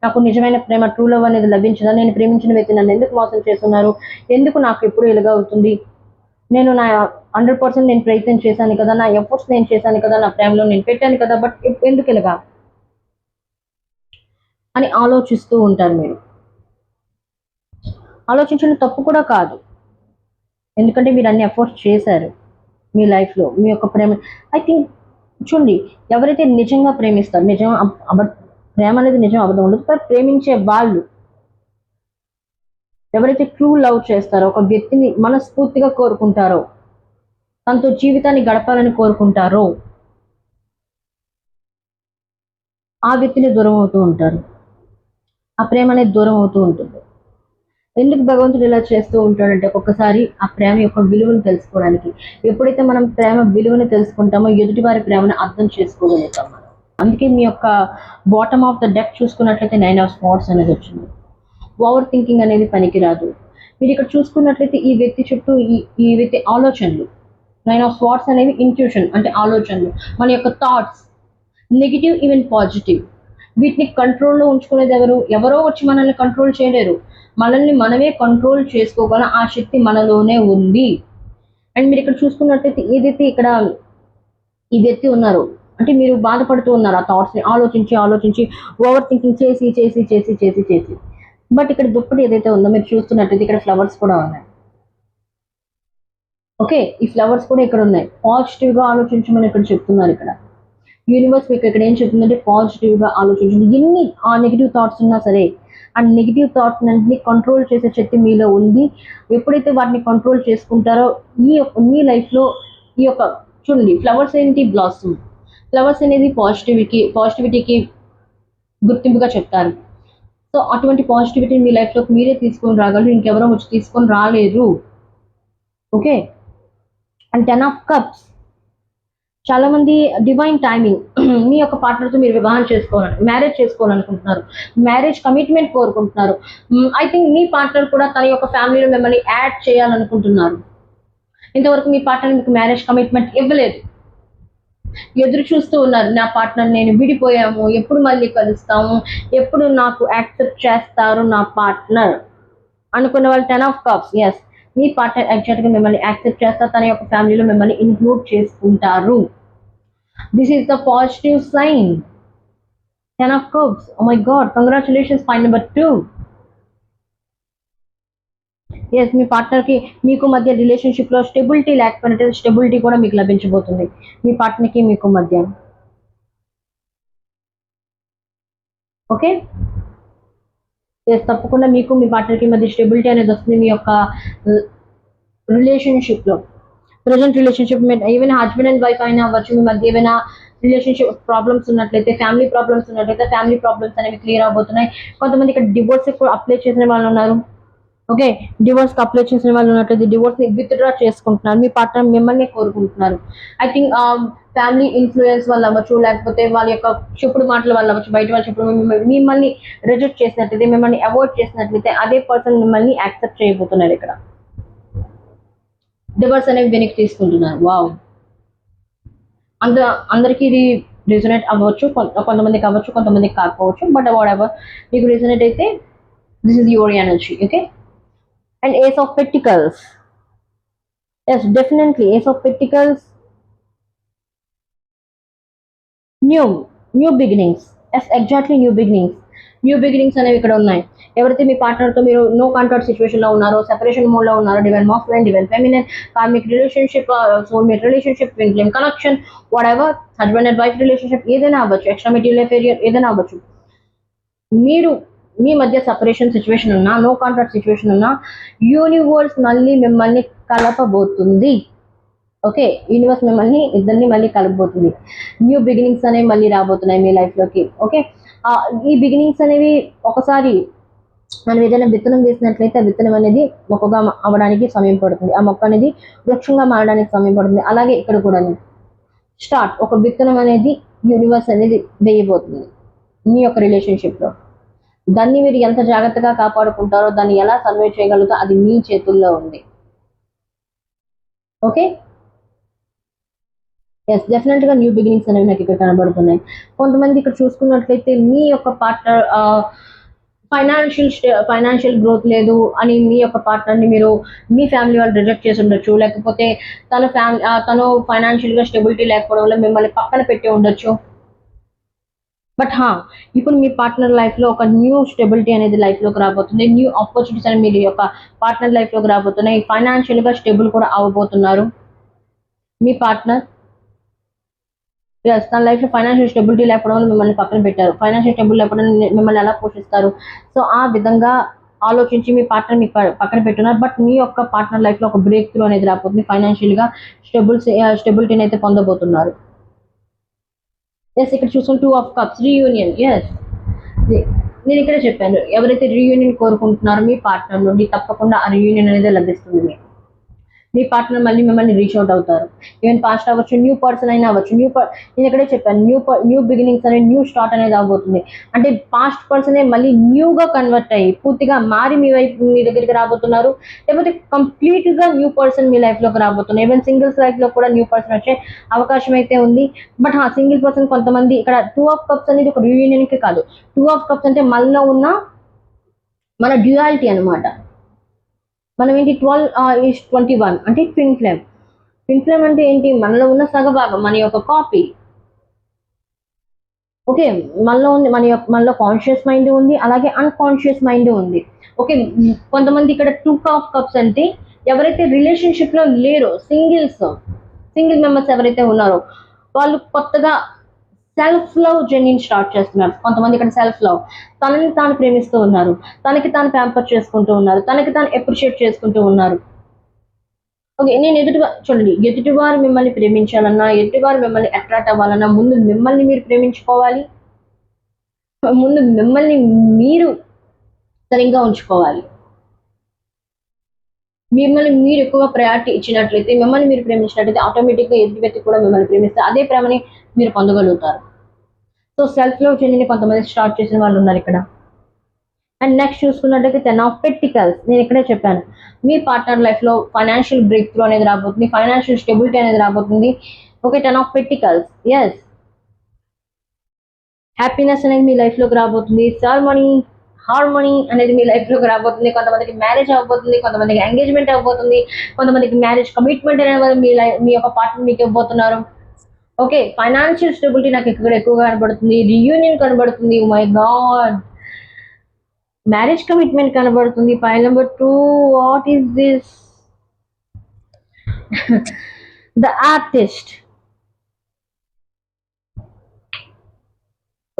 నాకు నిజమైన ప్రేమ, ట్రూ లవ్ అనేది లభించదా, నేను ప్రేమించిన వ్యక్తి నన్ను ఎందుకు మోసం చేస్తున్నారు, ఎందుకు నాకు ఎప్పుడు ఇలాగా అవుతుంది, నేను నా 100% నేను ప్రయత్నం చేశాను కదా, నా ఎఫర్ట్స్ నేను చేశాను కదా, నా ప్రేమలో నేను పెట్టాను కదా, బట్ ఎందుకు ఇలాగా అని ఆలోచిస్తూ ఉంటారు మీరు. ఆలోచించడం తప్పు కూడా కాదు, ఎందుకంటే మీరు అన్ని ఎఫర్ట్స్ చేశారు మీ లైఫ్లో మీ యొక్క ప్రేమ. ఐ థింక్ చూడండి, ఎవరైతే నిజంగా ప్రేమిస్తారు, ప్రేమ అనేది నిజం అబద్ధం ఉండదు, కానీ ప్రేమించే వాళ్ళు ఎవరైతే ట్రూ లవ్ చేస్తారో, ఒక వ్యక్తిని మనస్ఫూర్తిగా కోరుకుంటారో, తనతో జీవితాన్ని గడపాలని కోరుకుంటారో, ఆ వ్యక్తిని దూరం అవుతూ ఉంటారు. ఆ ప్రేమ అనేది దూరం అవుతూ ఉంటుంది. ఎందుకు భగవంతుడు ఇలా చేస్తూ ఉంటాడంటే, ఒక్కొక్కసారి ఆ ప్రేమ యొక్క విలువను తెలుసుకోవడానికి. ఎప్పుడైతే మనం ప్రేమ విలువను తెలుసుకుంటామో, ఎదుటి వారి ప్రేమను అర్థం చేసుకోగలుగుతాం మనం. అందుకే మీ యొక్క బాటమ్ ఆఫ్ ద డెక్ చూసుకున్నట్లయితే 9 of Swords అనేది వచ్చింది. ఓవర్ థింకింగ్ అనేది పనికిరాదు. మీరు ఇక్కడ చూసుకున్నట్లయితే ఈ వ్యక్తి చుట్టూ ఈ వ్యక్తి ఆలోచనలు, 9 of Swords అనేవి ఇంట్యూషన్, అంటే ఆలోచనలు, మన యొక్క థాట్స్, నెగిటివ్ ఈవెన్ పాజిటివ్, వీటిని కంట్రోల్లో ఉంచుకునేది ఎవరో వచ్చి మనల్ని కంట్రోల్ చేయలేరు. మనల్ని మనమే కంట్రోల్ చేసుకోగల ఆ శక్తి మనలోనే ఉంది. అండ్ మీరు ఇక్కడ చూసుకున్నట్లయితే ఏదైతే ఇక్కడ ఈ వ్యక్తి ఉన్నారు అంటే, మీరు బాధపడుతూ ఉన్నారు ఆ థాట్స్ని ఆలోచించి ఓవర్ థింకింగ్ చేసి. బట్ ఇక్కడ దుప్పటి ఏదైతే ఉందో మీరు చూస్తున్నట్లయితే ఇక్కడ ఫ్లవర్స్ కూడా ఉన్నాయి. ఓకే, ఈ ఫ్లవర్స్ కూడా ఇక్కడ ఉన్నాయి. పాజిటివ్గా ఆలోచించమని ఇక్కడ చెప్తున్నారు. ఇక్కడ యూనివర్స్ మీకు ఇక్కడ ఏం చెప్తుందంటే, పాజిటివ్గా ఆలోచించండి. ఎన్ని ఆ నెగిటివ్ థాట్స్ ఉన్నా సరే, ఆ నెగిటివ్ థాట్స్ అన్నింటినీ కంట్రోల్ చేసే శక్తి మీలో ఉంది. ఎప్పుడైతే వాటిని కంట్రోల్ చేసుకుంటారో, మీ లైఫ్లో ఈ యొక్క చూడండి, ఫ్లవర్స్ ఏంటి, బ్లాసమ్. ఫ్లవర్స్ అనేది పాజిటివిటీకి గుర్తింపుగా చెప్తారు. సో అటువంటి పాజిటివిటీని మీ లైఫ్లోకి మీరే తీసుకొని రాగలరు, ఇంకెవరో వచ్చి తీసుకొని రాలేరు. Okay, and 10 of Cups. చాలా మంది డివైన్ టైమింగ్, మీ యొక్క పార్ట్నర్తో మీరు మ్యారేజ్ చేసుకోవాలనుకుంటున్నారు, మ్యారేజ్ కమిట్మెంట్ కోరుకుంటున్నారు. ఐ థింక్ మీ పార్ట్నర్ కూడా తన యొక్క ఫ్యామిలీలో మిమ్మల్ని యాడ్ చేయాలనుకుంటున్నారు. ఇంతవరకు మీ పార్ట్నర్ మీకు మ్యారేజ్ కమిట్మెంట్ ఇవ్వలేదు, ఎదురు చూస్తూ ఉన్నారు. నా పార్ట్నర్ నేను విడిపోయాము, ఎప్పుడు మళ్ళీ కలుస్తాము, ఎప్పుడు నాకు యాక్సెప్ట్ చేస్తారు నా పార్ట్నర్ అనుకున్న వాళ్ళు 10 of cups. ఎస్, మీ పార్ట్నర్ యాక్చువల్గా మిమ్మల్ని యాక్సెప్ట్ చేస్తారు, తన యొక్క ఫ్యామిలీలో మిమ్మల్ని ఇన్క్లూడ్ చేసుకుంటారు. This is the positive sign. 10 of cups. Oh my god, congratulations, point number 2. Yes, మీ పార్ట్నర్కి మీకు మధ్య రిలేషన్షిప్లో స్టెబిలిటీ లేకపోయినట్టు స్టెబిలిటీ కూడా మీకు లభించబోతుంది మీ పార్ట్నర్కి మీకు మధ్య. ఓకే, ఎస్, తప్పకుండా మీకు మీ పార్ట్నర్కి మధ్య స్టెబిలిటీ అనేది వస్తుంది మీ యొక్క రిలేషన్షిప్లో. Present relationship even husband and wife అయినా అవ్వచ్చు, మీ మధ్య ఏమైనా రిలేషన్షిప్ ప్రాబ్లమ్స్ ఉన్నట్లయితే, ఫ్యామిలీ ప్రాబ్లమ్స్ ఉన్నట్లయితే ఫ్యామిలీ ప్రాబ్లమ్స్ అనేవి క్లియర్ అవబోతున్నాయి. కొంతమంది ఇక్కడ డివోర్స్ కూడా అప్లై చేసిన వాళ్ళు ఉన్నారు. ఓకే, డివోర్స్ కి అప్లై చేసిన వాళ్ళు ఉన్నట్లయితే డివోర్స్ ని విత్డ్రా చేసుకుంటున్నారు, మీ పార్ట్నర్ మిమ్మల్ని కోరుకుంటున్నారు. ఐ థింక్ ఫ్యామిలీ ఇన్ఫ్లుయెన్స్ వల్ల అవ్వచ్చు, లేకపోతే వాళ్ళ యొక్క చెప్పుడు మాటల వల్ల అవ్వచ్చు, బయట వాళ్ళ చెప్పుడు మిమ్మల్ని రిజెక్ట్ చేసినట్లయితే, మిమ్మల్ని అవాయిడ్ చేసినట్లయితే అదే పర్సన్ మిమ్మల్ని యాక్సెప్ట్ చేయబోతున్నారు. ఇక్కడ డివోర్స్ అనేవి వెనక్కి తీసుకుంటున్నారు. వావ్, అందరికీ ఇది రిజనేట్ అవ్వచ్చు, కొంతమందికి అవ్వచ్చు, కొంతమందికి కాకపోవచ్చు, బట్ వాట్ ఎవర్ మీకు రిజనేట్ అయితే this is your energy. Okay, and Ace of Pentacles. Yes, definitely Ace of Pentacles. New beginnings. Yes, exactly, new beginnings అనేవి ఇక్కడ ఉన్నాయి. ఎవరైతే మీ పార్ట్నర్ తో మీరు నో కాంటాక్ట్ సిచ్యువేషన్ లో ఉన్నారో, సెపరేషన్ మోడ్ లో ఉన్నారో, divine masculine, divine feminine, karmic relationship, soulmate relationship, twin flame connection, what ever, husband and wife relationship ఏదైనా అవ్వచ్చు, ఎక్స్ట్రా మెటీరియల్ అఫేరియర్ ఏదైనా అవ్వచ్చు, మీరు మీ మధ్య సపరేషన్ సిచ్యువేషన్ ఉన్నా, నో కాంట్రాక్ట్ సిచ్యువేషన్ ఉన్నా, యూనివర్స్ మళ్ళీ మిమ్మల్ని కలపబోతుంది. ఓకే, యూనివర్స్ మిమ్మల్ని ఇద్దరిని మళ్ళీ కలపబోతుంది. న్యూ బిగినింగ్స్ అనేవి మళ్ళీ రాబోతున్నాయి మీ లైఫ్లోకి. ఓకే, ఈ బిగినింగ్స్ అనేవి ఒకసారి మనం ఏదైనా విత్తనం వేసినట్లయితే ఆ విత్తనం అనేది మొక్కగా అవ్వడానికి సమయం పడుతుంది, ఆ మొక్క అనేది వృక్షంగా మారడానికి సమయం పడుతుంది. అలాగే ఇక్కడ కూడా ఒక విత్తనం అనేది యూనివర్స్ అనేది వేయబోతుంది మీ యొక్క రిలేషన్షిప్లో. దాన్ని మీరు ఎంత జాగ్రత్తగా కాపాడుకుంటారో, దాన్ని ఎలా సర్వే చేయగలుగుతారో అది మీ చేతుల్లో ఉంది. ఓకే, ఎస్, డెఫినెట్గా న్యూ బిగినింగ్స్ అనేవి నాకు ఇక్కడ కనబడుతున్నాయి. కొంతమంది ఇక్కడ చూసుకున్నట్లయితే మీ యొక్క పార్ట్నర్ ఫైనాన్షియల్ గ్రోత్ లేదు అని మీ యొక్క పార్ట్నర్ని మీరు మీ ఫ్యామిలీ వాళ్ళు రిజెక్ట్ చేసి ఉండొచ్చు, లేకపోతే తను ఫైనాన్షియల్గా స్టెబిలిటీ లేకపోవడం వల్ల మిమ్మల్ని పక్కన పెట్టి ఉండొచ్చు. బట్ ఇప్పుడు మీ పార్ట్నర్ లైఫ్లో ఒక న్యూ స్టెబిలిటీ అనేది లైఫ్లోకి రాబోతుంది, న్యూ ఆపర్చునిటీస్ అనేవి మీ యొక్క పార్ట్నర్ లైఫ్లోకి రాబోతున్నాయి. ఫైనాన్షియల్గా స్టేబుల్ కూడా అవ్వబోతున్నారు మీ పార్ట్నర్. తన లైఫ్లో ఫైనాన్షియల్ స్టెబిలిటీ లేకపోవడం వల్ల మిమ్మల్ని పక్కన పెట్టారు, ఫైనాన్షియల్ స్టెబుల్ లేకపోవడం మిమ్మల్ని ఎలా పోషిస్తారు, సో ఆ విధంగా ఆలోచించి మీ పార్ట్నర్ మీ పక్కన పెట్టున్నారు. బట్ మీ యొక్క పార్ట్నర్ లైఫ్లో ఒక బ్రేక్ త్రూ అనేది రాబోతుంది, ఫైనాన్షియల్గా స్టెబిలిటీని అయితే పొందబోతున్నారు. ఎస్, ఇక్కడ చూసుకుని 2 of Cups రీయూనియన్. ఎస్, నేను ఇక్కడే చెప్పాను, ఎవరైతే రీయూనియన్ కోరుకుంటున్నారో మీ పార్ట్నర్ నుండి తప్పకుండా ఆ రీయూనియన్ అనేది లభిస్తుంది. మీ పార్ట్నర్ మళ్ళీ మిమ్మల్ని రీచ్ అవుట్ అవుతారు. ఈవెన్ పాస్ట్ అవ్వచ్చు, న్యూ పర్సన్ అయినా అవ్వచ్చు. నేను ఇక్కడే చెప్పాను, న్యూ బిగినింగ్స్ అనేది న్యూ స్టార్ట్ అనేది అవబోతుంది. అంటే పాస్ట్ పర్సనే మళ్ళీ న్యూగా కన్వర్ట్ అయ్యి పూర్తిగా మారి మీ దగ్గరికి రాబోతున్నారు, లేకపోతే కంప్లీట్గా న్యూ పర్సన్ మీ లైఫ్లోకి రాబోతున్నారు. ఈవెన్ సింగిల్స్ లైఫ్లో కూడా న్యూ పర్సన్ వచ్చే అవకాశం అయితే ఉంది. బట్ సింగిల్ పర్సన్ కొంతమంది ఇక్కడ 2 of Cups అనేది ఒక రీయూనియన్కి కాదు, 2 of Cups అంటే మనలో ఉన్న మన డ్యూయాలిటీ అనమాట. మనం ఏంటి 12:21 అంటే ట్విన్ ఫ్లేమ్. ట్విన్ ఫ్లేమ్ అంటే ఏంటి, మనలో ఉన్న సగభాగం, మన యొక్క కాపీ. ఓకే, మనలో కాన్షియస్ మైండ్ ఉంది, అలాగే అన్కాన్షియస్ మైండ్ ఉంది. ఓకే, కొంతమంది ఇక్కడ 2 of Cups అంటే ఎవరైతే రిలేషన్షిప్లో లేరో, సింగిల్ మెంబర్స్ ఎవరైతే ఉన్నారో వాళ్ళు కొత్తగా సెల్ఫ్ లవ్ జర్నీ స్టార్ట్ చేస్తున్నారు. కొంతమంది ఇక్కడ సెల్ఫ్ లవ్, తనని తాను ప్రేమిస్తూ ఉన్నారు, తనకి తాను ప్యాంపర్ చేసుకుంటూ ఉన్నారు, తనకి తాను అప్రిషియేట్ చేసుకుంటూ ఉన్నారు. ఓకే, నేను చూడండి, ఎదుటివారు మిమ్మల్ని ప్రేమించాలన్నా, ఎదుటివారు మిమ్మల్ని అట్రాక్ట్ అవ్వాలన్నా ముందు మిమ్మల్ని మీరు ప్రేమించుకోవాలి, ముందు మిమ్మల్ని మీరు సరిగ్గా ఉంచుకోవాలి. మిమ్మల్ని మీరు ఎక్కువ ప్రయారిటీ ఇచ్చినట్లయితే, మిమ్మల్ని మీరు ప్రేమించినట్లయితే ఆటోమేటిక్గా ఎదుటి వ్యక్తి కూడా మిమ్మల్ని ప్రేమిస్తే అదే ప్రేమని మీరు పొందగలుగుతారు. సో సెల్ఫ్ లవ్ జర్నీని కొంతమంది స్టార్ట్ చేసిన వాళ్ళు ఉన్నారు ఇక్కడ. అండ్ నెక్స్ట్ చూసుకున్నట్టయితే 10 of Pentacles. నేను ఇక్కడే చెప్పాను, మీ పార్ట్నర్ లైఫ్లో ఫైనాన్షియల్ బ్రేక్ త్రూ అనేది రాబోతుంది, ఫైనాన్షియల్ స్టెబిలిటీ అనేది రాబోతుంది. Okay, 10 of Pentacles. Yes, happiness అనేది మీ లైఫ్లోకి రాబోతుంది. సెరమనీ, హార్మోనీ అనేది మీ లైఫ్లోకి రాబోతుంది. కొంతమందికి మ్యారేజ్ అవ్వబోతుంది, కొంతమందికి ఎంగేజ్మెంట్ అవ్వబోతుంది, కొంతమందికి మ్యారేజ్ కమిట్మెంట్ అనేది మీ యొక్క పార్ట్నర్ మీకు ఇవ్వబోతున్నారు. ఓకే, ఫైనాన్షియల్ స్టెబిలిటీ నాకు ఇక్కడ ఎక్కువగా కనబడుతుంది, రియూనియన్ కనబడుతుంది. మై గాడ్, మ్యారేజ్ కమిట్మెంట్ కనబడుతుంది. Pile number 2, what is this? The artist.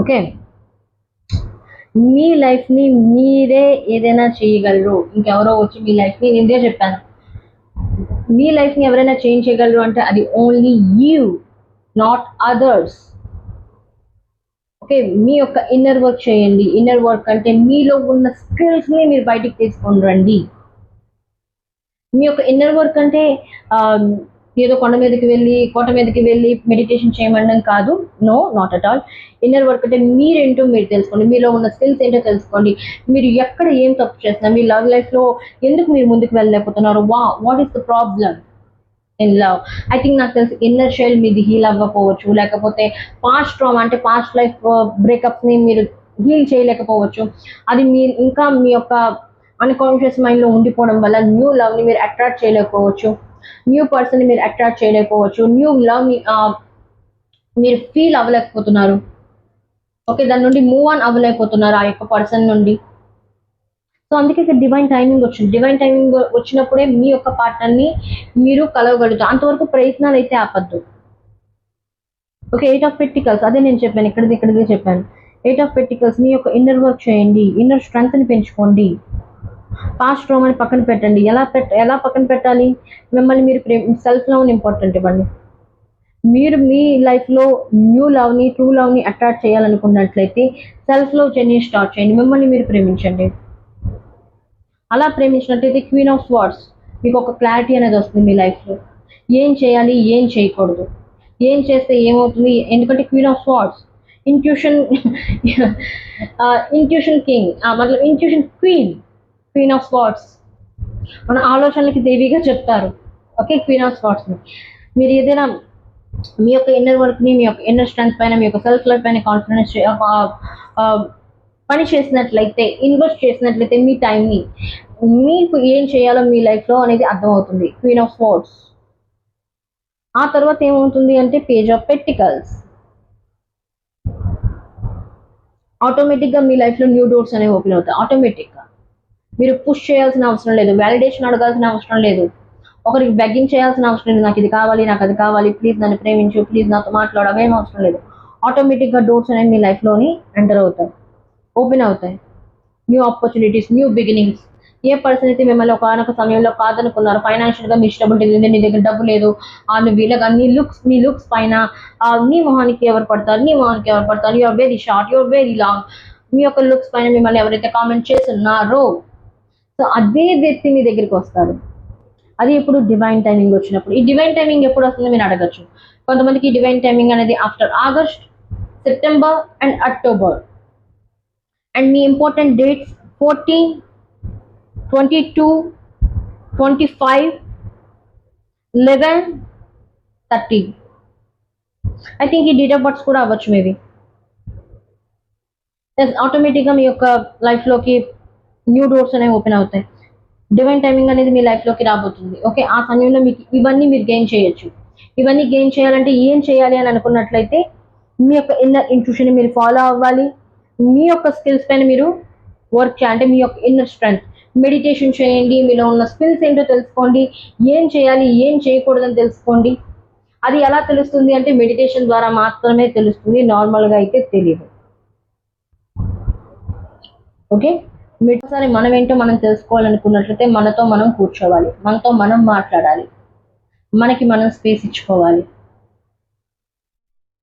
Okay, మీ లైఫ్ని మీరే ఏదైనా చేయగలరు, ఇంకెవరో వచ్చి మీ లైఫ్ని, నేనే చెప్పాను, మీ లైఫ్ని ఎవరైనా చేంజ్ చేయగలరు అంటే అది only you, not others. Okay, మీ యొక్క ఇన్నర్ వర్క్ చేయండి. ఇన్నర్ వర్క్ అంటే మీలో ఉన్న స్కిల్స్ని మీరు బయటికి తీసుకొని రండి. మీ యొక్క ఇన్నర్ వర్క్ అంటే ఏదో కోట మీదకి వెళ్ళి మెడిటేషన్ చేయమనడం కాదు. No, not at all. Inner work అంటే మీరేంటో మీరు తెలుసుకోండి, మీలో ఉన్న స్కిల్స్ ఏంటో తెలుసుకోండి, మీరు ఎక్కడ ఏం తప్పు చేస్తున్నారు, మీ లవ్ లైఫ్లో ఎందుకు మీరు ముందుకు వెళ్ళలేకపోతున్నారు, what is the problem in love. I think నాకు తెలిసి ఇన్నర్ చైల్డ్ మీది హీల్ అవ్వకపోవచ్చు, లేకపోతే పాస్ట్ ట్రామా అంటే పాస్ట్ లైఫ్ బ్రేకప్స్ని మీరు హీల్ చేయలేకపోవచ్చు. అది మీరు ఇంకా మీ యొక్క అన్కాన్షియస్ మైండ్లో ఉండిపోవడం వల్ల న్యూ లవ్ని మీరు అట్రాక్ట్ చేయలేకపోవచ్చు, న్యూ పర్సన్ని మీరు అట్రాక్ట్ చేయలేకపోవచ్చు, న్యూ లవ్ని మీరు ఫీల్ అవ్వలేకపోతున్నారు. ఓకే, దాని నుండి మూవ్ ఆన్ అవ్వలేకపోతున్నారు ఆ యొక్క పర్సన్ నుండి. సో అందుకే ఇక్కడ డివైన్ టైమింగ్ వచ్చింది. డివైన్ టైమింగ్ వచ్చినప్పుడే మీ యొక్క పార్ట్నర్ని మీరు కలవగలుగుతారు. అంతవరకు ప్రయత్నాలు అయితే ఆపద్దు. Okay, 8 of Pentacles. అదే నేను చెప్పాను, ఇక్కడిదే చెప్పాను. 8 of Pentacles. మీ యొక్క ఇన్నర్ వర్క్ చేయండి, ఇన్నర్ స్ట్రెంగ్త్ని పెంచుకోండి, పాస్ట్ ట్రామాని పక్కన పెట్టండి. ఎలా పక్కన పెట్టాలి? మిమ్మల్ని మీరు సెల్ఫ్ లవ్ని ఇంపార్టెంట్ ఇవ్వండి. మీరు మీ లైఫ్లో న్యూ లవ్ని, ట్రూ లవ్ని అట్రాక్ట్ చేయాలనుకున్నట్లయితే సెల్ఫ్ లవ్ జర్నీ స్టార్ట్ చేయండి. మిమ్మల్ని మీరు ప్రేమించండి. అలా ప్రేమించినట్లయితే క్వీన్ ఆఫ్ స్వార్డ్స్, మీకు ఒక క్లారిటీ అనేది వస్తుంది మీ లైఫ్లో. ఏం చేయాలి, ఏం చేయకూడదు, ఏం చేస్తే ఏమవుతుంది. ఎందుకంటే queen of swords intuition intuition king, మతలబ్ ఇంట్యూషన్ క్వీన్ ఆఫ్ స్వార్డ్స్ మన ఆలోచనలకి దేవిగా చెప్తారు. ఓకే, క్వీన్ ఆఫ్ స్వార్డ్స్ని మీరు ఏదైనా మీ యొక్క ఇన్నర్ వర్క్ని, మీ యొక్క ఇన్నర్ స్ట్రెంగ్త్ పైన, మీ యొక్క సెల్ఫ్ లైఫ్ పైన కాన్ఫిడెన్స్ పని చేసినట్లయితే, ఇన్వెస్ట్ చేసినట్లయితే మీ టైంని, మీకు ఏం చేయాలో మీ లైఫ్లో అనేది అర్థమవుతుంది. Queen of swords. ఆ తర్వాత ఏమవుతుంది అంటే పేజ్ ఆఫ్ పెంటికల్స్. ఆటోమేటిక్గా మీ లైఫ్లో న్యూ డోర్స్ అనేవి ఓపెన్ అవుతాయి. ఆటోమేటిక్గా మీరు పుష్ చేయాల్సిన అవసరం లేదు, వ్యాలిడేషన్ అడగాల్సిన అవసరం లేదు, ఒకరికి బెగ్గింగ్ చేయాల్సిన అవసరం లేదు. నాకు ఇది కావాలి, నాకు అది కావాలి, ప్లీజ్ నన్ను ప్రేమించు, ప్లీజ్ నాతో మాట్లాడు, అవేం అవసరం లేదు. ఆటోమేటిక్గా డోర్స్ అనేవి మీ లైఫ్లోని ఎంటర్ అవుతాయి, ఓపెన్ అవుతాయి. New opportunities, new beginnings. ఏ పర్సన్ అయితే మిమ్మల్ని ఒకనొక సమయంలో కాదనుకున్నారు, ఫైనాన్షియల్గా మీ స్టెబిలిటీ లేదు, నీ దగ్గర డబ్బు లేదు, నువ్వు వీళ్ళగా మీ లుక్స్ పైన నీ మొహానికి ఎవరు పడతారు, you are very short, you are very long, మీ యొక్క లుక్స్ పైన మిమ్మల్ని ఎవరైతే కామెంట్ చేస్తున్నారో, సో అదే వ్యక్తి మీ దగ్గరికి వస్తారు. అది ఇప్పుడు డివైన్ టైమింగ్ వచ్చినప్పుడు. ఈ డివైన్ టైమింగ్ ఎప్పుడు వస్తుందో మీరు అడగచ్చు. కొంతమందికి డివైన్ టైమింగ్ అనేది after August, September and October. And me important dates 14, 22, 25, 11, 30. I think ఈ డేట్ ఆఫ్ బర్త్స్ కూడా అవ్వచ్చు మేబీ. ఆటోమేటిక్గా మీ యొక్క లైఫ్లోకి న్యూ డోర్స్ అనేవి ఓపెన్ అవుతాయి. డివైన్ టైమింగ్ అనేది మీ లైఫ్లోకి రాబోతుంది. ఓకే, ఆ సమయంలో మీకు ఇవన్నీ మీరు గెయిన్ చేయొచ్చు. ఇవన్నీ గెయిన్ చేయాలంటే ఏం చేయాలి అని అనుకున్నట్లయితే మీ యొక్క ఇన్నర్ ఇంట్యూషన్ మీరు ఫాలో అవ్వాలి. మీ యొక్క స్కిల్స్ పైన మీరు వర్క్ చేయాలి. అంటే మీ యొక్క ఇన్నర్ స్ట్రెంగ్త్, మెడిటేషన్ చేయండి, మీలో ఉన్న స్కిల్స్ ఏంటో తెలుసుకోండి, ఏం చేయాలి ఏం చేయకూడదని తెలుసుకోండి. అది ఎలా తెలుస్తుంది అంటే మెడిటేషన్ ద్వారా మాత్రమే తెలుస్తుంది, నార్మల్గా అయితే తెలియదు. ఓకే, ఒకసారి మనం ఏంటో మనం తెలుసుకోవాలనుకున్నట్లయితే మనతో మనం కూర్చోవాలి, మనతో మనం మాట్లాడాలి, మనకి మనం స్పేస్ ఇచ్చుకోవాలి.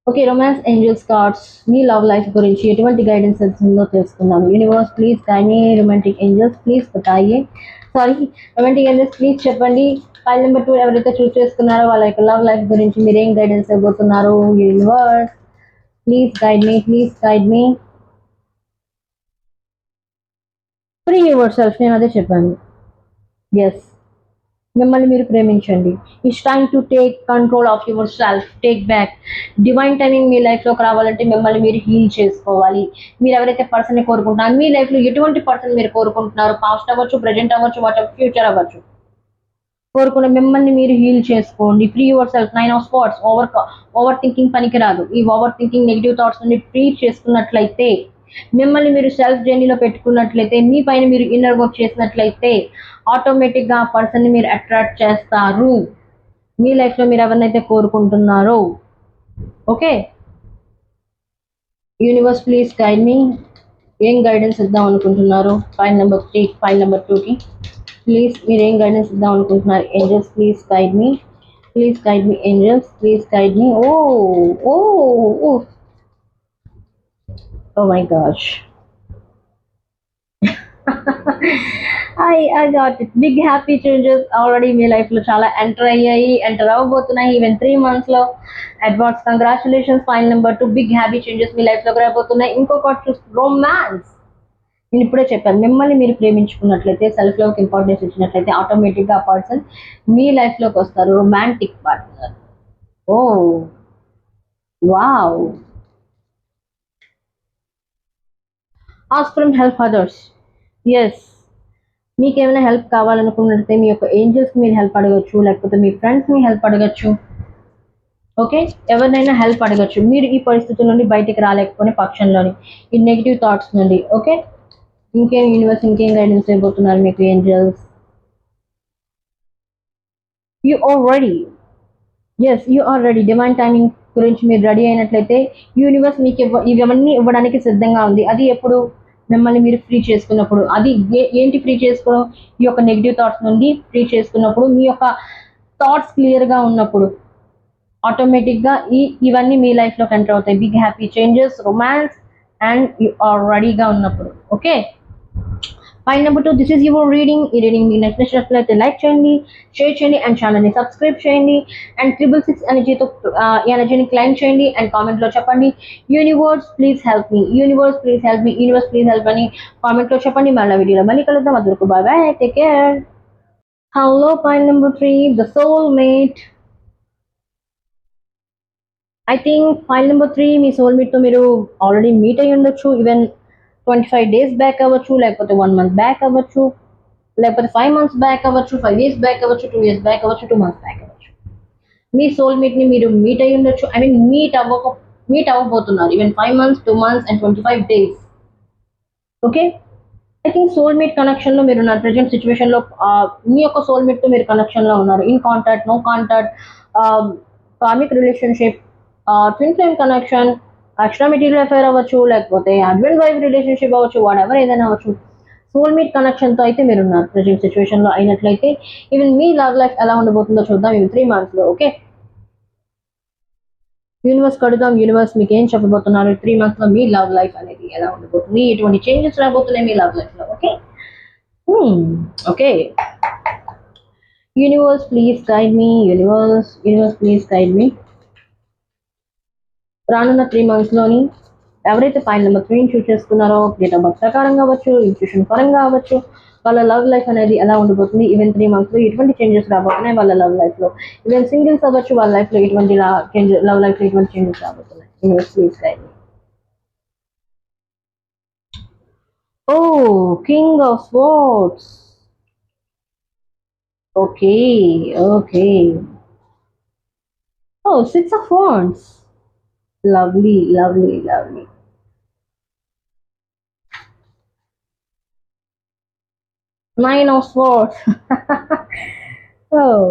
ఓకే, రొమాన్స్ ఏంజల్స్ కార్డ్స్ మీ లవ్ లైఫ్ గురించి ఎటువంటి గైడెన్స్ ఉందో తెలుసుకుందాం. Universe please guide me, romantic angels please బతాయియే, రొమాంటిక్ ఏంజల్స్ ప్లీజ్ చెప్పండి. ఫైల్ నెంబర్ 2 ఎవరైతే చూస్ చేసుకున్నారో వాళ్ళ యొక్క లవ్ లైఫ్ గురించి మీరేం గైడెన్స్ ఇవ్వబోతున్నారు. Universe please guide me, please guide me. Free your self, నేను అదే చెప్పాను. ఎస్, మిమ్మల్ని మీరు ప్రేమించండి. It's time to take control of your self, take back. Divine timing మీ లైఫ్లోకి రావాలంటే మిమ్మల్ని మీరు హీల్ చేసుకోవాలి. మీరు ఎవరైతే పర్సన్ని కోరుకుంటున్నారో, మీ లైఫ్లో ఎటువంటి పర్సన్ మీరు కోరుకుంటున్నారు, పాస్ట్ అవ్వచ్చు, ప్రజెంట్ అవ్వచ్చు, వాట్ ఫ్యూచర్ అవ్వచ్చు, కోరుకున్న మిమ్మల్ని మీరు హీల్ చేసుకోండి. Free your self. 9 of Swords. Over thinking పనికిరాదు. ఈ ఓవర్ థింకింగ్ నెగిటివ్ థాట్స్ నుండి ఫ్రీ చేసుకున్నట్లయితే, మిమ్మల్ని మీరు సెల్ఫ్ జర్నీలో పెట్టుకున్నట్లయితే, మీ పైన మీరు ఇన్నర్ వర్క్ చేసినట్లయితే, ఆటోమేటిక్గా ఆ పర్సన్ని మీరు అట్రాక్ట్ చేస్తారు మీ లైఫ్లో మీరు ఎవరినైతే కోరుకుంటున్నారో. Okay, universe please guide me. ఏం గైడెన్స్ ఇద్దాం అనుకుంటున్నారు ఫైల్ నెంబర్ 3, ఫైల్ నెంబర్ 2కి? ప్లీజ్ మీరు ఏం గైడెన్స్ ఇద్దాం అనుకుంటున్నారు? Angels please guide me, please guide me angels, please guide me. Oh oh oh oh my gosh, I got it. Big happy changes already మీ లైఫ్లో చాలా ఎంటర్ అవ్వబోతున్నాయి. Even 3 monthsలో. Advance congratulations. Pile number 2, big happy changes మీ లైఫ్లోకి రాబోతున్నాయి. ఇంకొకటి చూసి రొమాన్స్. నేను ఇప్పుడే చెప్పాను, మిమ్మల్ని మీరు ప్రేమించుకున్నట్లయితే, సెల్ఫ్ లవ్కి ఇంపార్టెన్స్ ఇచ్చినట్లయితే, ఆటోమేటిక్గా ఆ పర్సన్ మీ లైఫ్లోకి వస్తారు, romantic partner. Oh wow. Ask from help others. Yes, మీకు ఏమైనా హెల్ప్ కావాలనుకున్నట్లయితే మీ యొక్క ఏంజల్స్కి మీరు హెల్ప్ అడగచ్చు, లేకపోతే మీ ఫ్రెండ్స్ని హెల్ప్ అడగచ్చు. ఓకే, ఎవరినైనా హెల్ప్ అడగచ్చు మీరు ఈ పరిస్థితుల నుండి బయటికి రాలేకపోయిన పక్షంలోని, ఈ నెగిటివ్ థాట్స్ నుండి. ఓకే, ఇంకేం యూనివర్స్ ఇంకేం గైడెన్స్ అయిపోతున్నారు మీకు angels? You are ready. Yes, you are ready. Divine timing గురించి మీరు రెడీ అయినట్లయితే, యూనివర్స్ మీకు ఇవన్నీ ఇవ్వడానికి సిద్ధంగా ఉంది. అది ఎప్పుడు? మిమ్మల్ని మీరు ఫ్రీ చేసుకున్నప్పుడు. అది ఏంటి ఫ్రీ చేసుకోవడం? ఈ యొక్క నెగిటివ్ థాట్స్ నుండి ఫ్రీ చేసుకున్నప్పుడు, మీ యొక్క థాట్స్ క్లియర్గా ఉన్నప్పుడు ఆటోమేటిక్గా ఇవన్నీ మీ లైఫ్లోకి ఎంటర్ అవుతాయి. Big happy changes, romance, and you are రెడీగా ఉన్నప్పుడు. Okay, file number 2, this is your reading. ఈ రీడింగ్ మీకు నచ్చినట్లయితే లైక్ చేయండి, షేర్ చేయండి, అండ్ ఛానల్ని సబ్స్క్రైబ్ చేయండి. అండ్ 666 ఎనర్జీతో ఎనర్జీని క్లైమ్ చేయండి. అండ్ కామెంట్లో చెప్పండి, universe please help me, universe please help me, universe please help అని కామెంట్లో చెప్పండి. మళ్ళీ వీడియోలో మళ్ళీ కలుద్దాం. అదొరకు bye bye, take care. Hello pile number 3, the soul mate. I think pile number 3 మీ సోల్మేట్తో మీరు ఆల్రెడీ మీట్ అయ్యి ఉండొచ్చు. ఈవెన్ 25 days బ్యాక్ అవ్వచ్చు, లేకపోతే 1 month బ్యాక్ అవ్వచ్చు, లేకపోతే 5 months బ్యాక్ అవ్వచ్చు, 5 years బ్యాక్ అవ్వచ్చు, 2 years బ్యాక్ అవ్వచ్చు, 2 months బ్యాక్ అవ్వచ్చు. మీ సోల్మేట్ని మీరు మీట్ అయ్యి ఉండొచ్చు. ఐ మీన్ మీట్ అవ్వబోతున్నారు. Even 5 months, 2 months and 25 days. Okay, I think soulmate కనెక్షన్లో మీరు ఉన్నారు. ప్రజెంట్ సిచ్యువేషన్లో మీ యొక్క సోల్మేట్తో మీరు కనెక్షన్లో ఉన్నారు. In contact, no contact, karmic relationship, twin flame connection, extra marital affair అవ్వచ్చు, లేకపోతే హస్బెండ్ వైఫ్ రిలేషన్షిప్ అవ్వచ్చు, వాట్ ఎవర్ ఏదైనా అవ్వచ్చు. సోల్మేట్ కనెక్షన్తో అయితే మీరు ఉన్నారు ప్రజెంట్ సిచ్యువేషన్లో అయినట్లయితే. ఈవెన్ మీ లవ్ లైఫ్ ఎలా ఉండబోతుందో చూద్దాం ఇవి 3 monthsలో. ఓకే, యూనివర్స్ కడుదాం. యూనివర్స్ మీకు ఏం చెప్పబోతున్నారు 3 monthsలో మీ లవ్ లైఫ్ అనేది ఎలా ఉండబోతుంది, ఎటువంటి చేంజెస్ రాబోతున్నాయి మీ లవ్ లైఫ్లో. Okay, okay, universe please guide me, universe please guide me. రానున్న 3 monthsలోని ఎవరైతే ఫైల్ నెంబర్ 3ని చూస్ చేసుకున్నారో, డేట్ ఆఫ్ బర్త్ ప్రకారం కావచ్చు, ఇన్స్టిట్యూషన్ పరంగా అవ్వచ్చు, వాళ్ళ లవ్ లైఫ్ అనేది ఎలా ఉండబోతుంది, ఈవెన్ 3 monthsలో ఎటువంటి చేంజెస్ రాబోతున్నాయి వాళ్ళ లవ్ లైఫ్లో. ఈవెన్ సింగిల్స్ అవ్వచ్చు, వాళ్ళ లైఫ్లో ఎటువంటి లవ్ లైఫ్లో ఎటువంటి చేంజెస్ రాబోతున్నాయి. Universe please guide me. Oh, king of swords. Okay, okay. Oh, 6 of Wands. Lovely, lovely, lovely. 9 of Swords. Oh,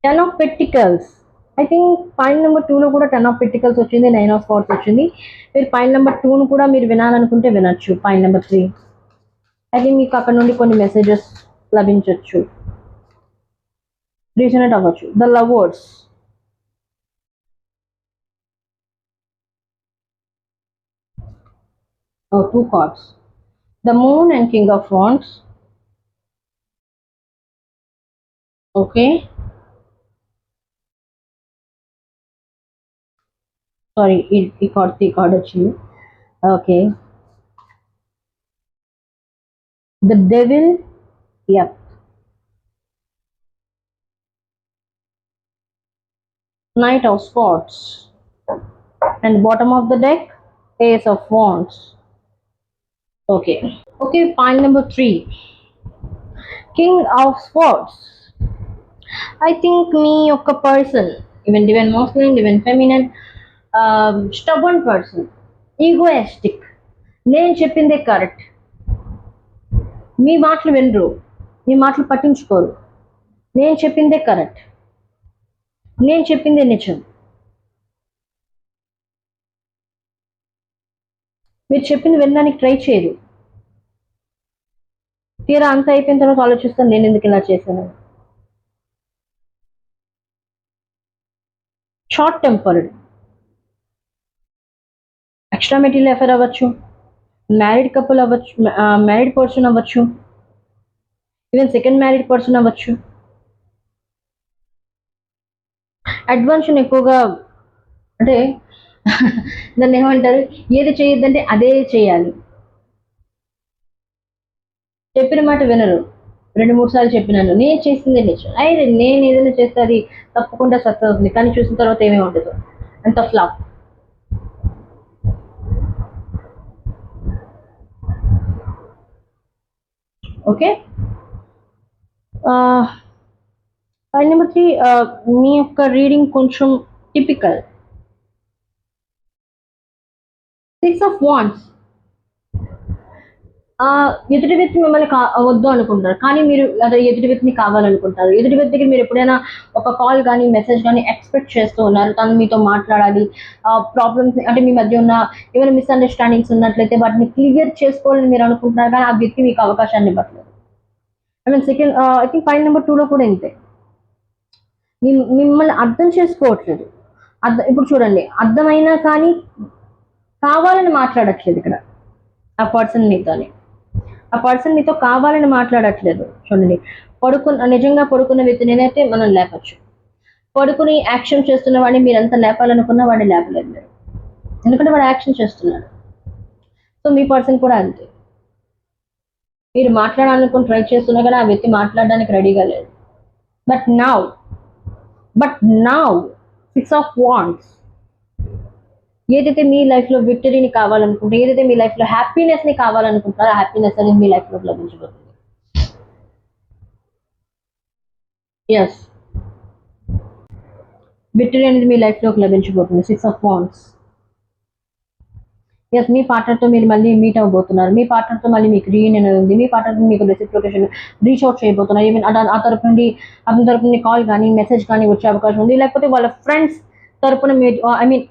10 of Pentacles. I think pile number 2లో కూడా 10 of Pentacles వచ్చింది, 9 of Swords వచ్చింది. మీరు pile number 2ను కూడా మీరు వినాలనుకుంటే వినొచ్చు. Pile number 3 I think మీకు అక్కడ నుండి కొన్ని మెసేజెస్ లభించవచ్చు, రీజనేట్ అవ్వచ్చు. The lovers. Oh, 2 cards. The Moon and King of Wands. Okay. Sorry, ఈ కార్డ్ వచ్చింది. Okay, the devil. Yup. Knight of Swords. And bottom of the deck, Ace of Wands. Okay. Okay, pile number 3. King of Swords. I think me యొక్క person, even divine masculine, divine feminine, stubborn person, egoistic. నేను చెప్పిందే correct, మీ మాటలు వినరు, మీ మాటలు పట్టించుకోరు. నేను చెప్పిందే correct, నేను చెప్పిందే నిజం. మీరు చెప్పింది వినడానికి ట్రై చేయరు. తీరా అంత అయిపోయిన తర్వాత ఆలోచిస్తాను నేను ఎందుకు ఇలా చేశాను. Short tempered. Extra material affair అవ్వచ్చు, మ్యారీడ్ కపుల్ అవ్వచ్చు, మ్యారీడ్ పర్సన్ అవ్వచ్చు, ఈవెన్ సెకండ్ మ్యారీడ్ పర్సన్ అవ్వచ్చు. అడ్వాన్షన్ ఎక్కువగా, అంటే దాన్ని ఏమంటారు, ఏది చేయొద్దంటే అదే చేయాలి. చెప్పిన మాట వినరు. 2-3 సార్లు చెప్పినాను, నేను చేసిందే నిజం, అయితే నేను ఏదైనా చేస్తే అది తప్పకుండా సక్సెస్ అవుతుంది, కానీ చూసిన తర్వాత ఏమీ ఉండదు, అంత ఫ్లాప్. ఓకే. పాయింట్ నెంబర్ 3, మీ యొక్క రీడింగ్ కొంచెం టిపికల్. 6 of Wands. ఎదుటి వ్యక్తి మిమ్మల్ని వద్దు అనుకుంటారు, కానీ మీరు అదే ఎదుటి వ్యక్తిని కావాలనుకుంటారు. ఎదుటి వ్యక్తి దగ్గర మీరు ఎప్పుడైనా ఒక కాల్ కానీ మెసేజ్ కానీ ఎక్స్పెక్ట్ చేస్తూ ఉన్నారు, తను మీతో మాట్లాడాలి, ప్రాబ్లమ్స్ అంటే మీ మధ్య ఉన్న ఏమైనా మిస్అండర్స్టాండింగ్స్ ఉన్నట్లయితే వాటిని క్లియర్ చేసుకోవాలని మీరు అనుకుంటున్నారు, కానీ ఆ వ్యక్తి మీకు అవకాశాన్ని ఇవ్వట్లేదు. I mean second, I think point number 2లో కూడా ఇంతే. మిమ్మల్ని అర్థం చేసుకోవట్లేదు. ఇప్పుడు చూడండి, అర్థమైనా కానీ కావాలని మాట్లాడట్లేదు ఇక్కడ ఆ పర్సన్ మీతోని. ఆ పర్సన్ మీతో కావాలని మాట్లాడట్లేదు. చూడండి, నిజంగా పడుకున్న వ్యక్తి నేనైతే మనం లేపచ్చు, పడుకుని యాక్షన్ చేస్తున్న వాడిని మీరు ఎంత లేపాలనుకున్నా వాడిని లేపలేదు మీరు, ఎందుకంటే వాడు యాక్షన్ చేస్తున్నాడు. సో మీ పర్సన్ కూడా అంతే, మీరు మాట్లాడాలనుకుని ట్రై చేస్తున్నా కానీ ఆ వ్యక్తి మాట్లాడడానికి రెడీగా లేదు. But now 6 of Wands. ఏదైతే మీ లైఫ్లో విక్టరీని కావాలనుకుంటే, ఏదైతే మీ లైఫ్లో హ్యాపీనెస్ని కావాలనుకుంటారో ఆ హ్యాపీనెస్ అనేది మీ లైఫ్లో లభించబోతుంది. ఎస్, విక్టరీ అనేది మీ లైఫ్లోకి లభించబోతుంది. 6 of Wands. ఎస్, మీ పార్ట్నర్తో మీరు మళ్ళీ మీట్ అవ్వబోతున్నారు, మీ పార్ట్నర్తో మళ్ళీ మీకు రీయూనియన్ ఉంది, మీ పార్ట్నర్తో మీకు రెసిప్రొకేషన్ రీచ్ అవుట్ చేయబోతున్నారు. ఈవెన్ ఆ తరపు నుండి అతని తరపు నుండి కాల్ కానీ మెసేజ్ కానీ వచ్చే అవకాశం ఉంది, లేకపోతే వాళ్ళ ఫ్రెండ్స్ తరపున ఐ మీన్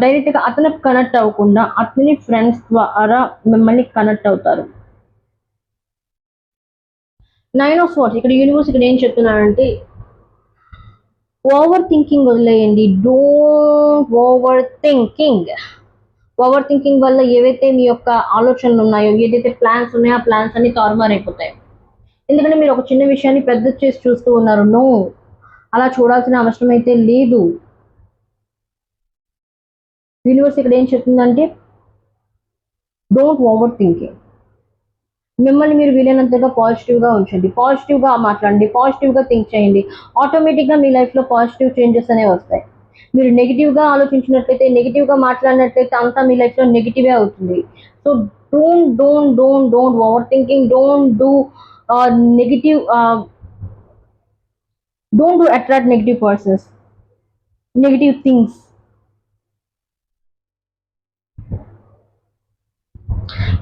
డైరెక్ట్గా అతనికి కనెక్ట్ అవ్వకుండా అతని ఫ్రెండ్స్ ద్వారా మిమ్మల్ని కనెక్ట్ అవుతారు. 9 of Swords. ఇక్కడ యూనివర్స్ ఇక్కడ ఏం చెప్తున్నానంటే, ఓవర్ థింకింగ్ వదిలేయండి. డోంట్ ఓవర్ థింకింగ్ వల్ల ఏవైతే మీ యొక్క ఆలోచనలు ఉన్నాయో, ఏదైతే ప్లాన్స్ ఉన్నాయో ఆ ప్లాన్స్ అన్ని తారుమారైపోతాయి. ఎందుకంటే మీరు ఒక చిన్న విషయాన్ని పెద్ద చేసి చూస్తూ ఉన్నారు. నో, అలా చూడాల్సిన అవసరం అయితే లేదు. యూనివర్స్ ఇక్కడ ఏం చెప్తుందంటే, డోంట్ ఓవర్ థింకింగ్. మిమ్మల్ని మీరు వీలైనంతగా పాజిటివ్గా ఉంచండి, పాజిటివ్గా మాట్లాడండి, పాజిటివ్గా థింక్ చేయండి. ఆటోమేటిక్గా మీ లైఫ్లో పాజిటివ్ చేంజెస్ అనేవి వస్తాయి. మీరు నెగిటివ్గా ఆలోచించినట్లయితే, నెగిటివ్గా మాట్లాడినట్లయితే అంతా మీ లైఫ్లో నెగిటివే అవుతుంది. So don't over thinking, don't do negative, don't do attract negative persons, negative things.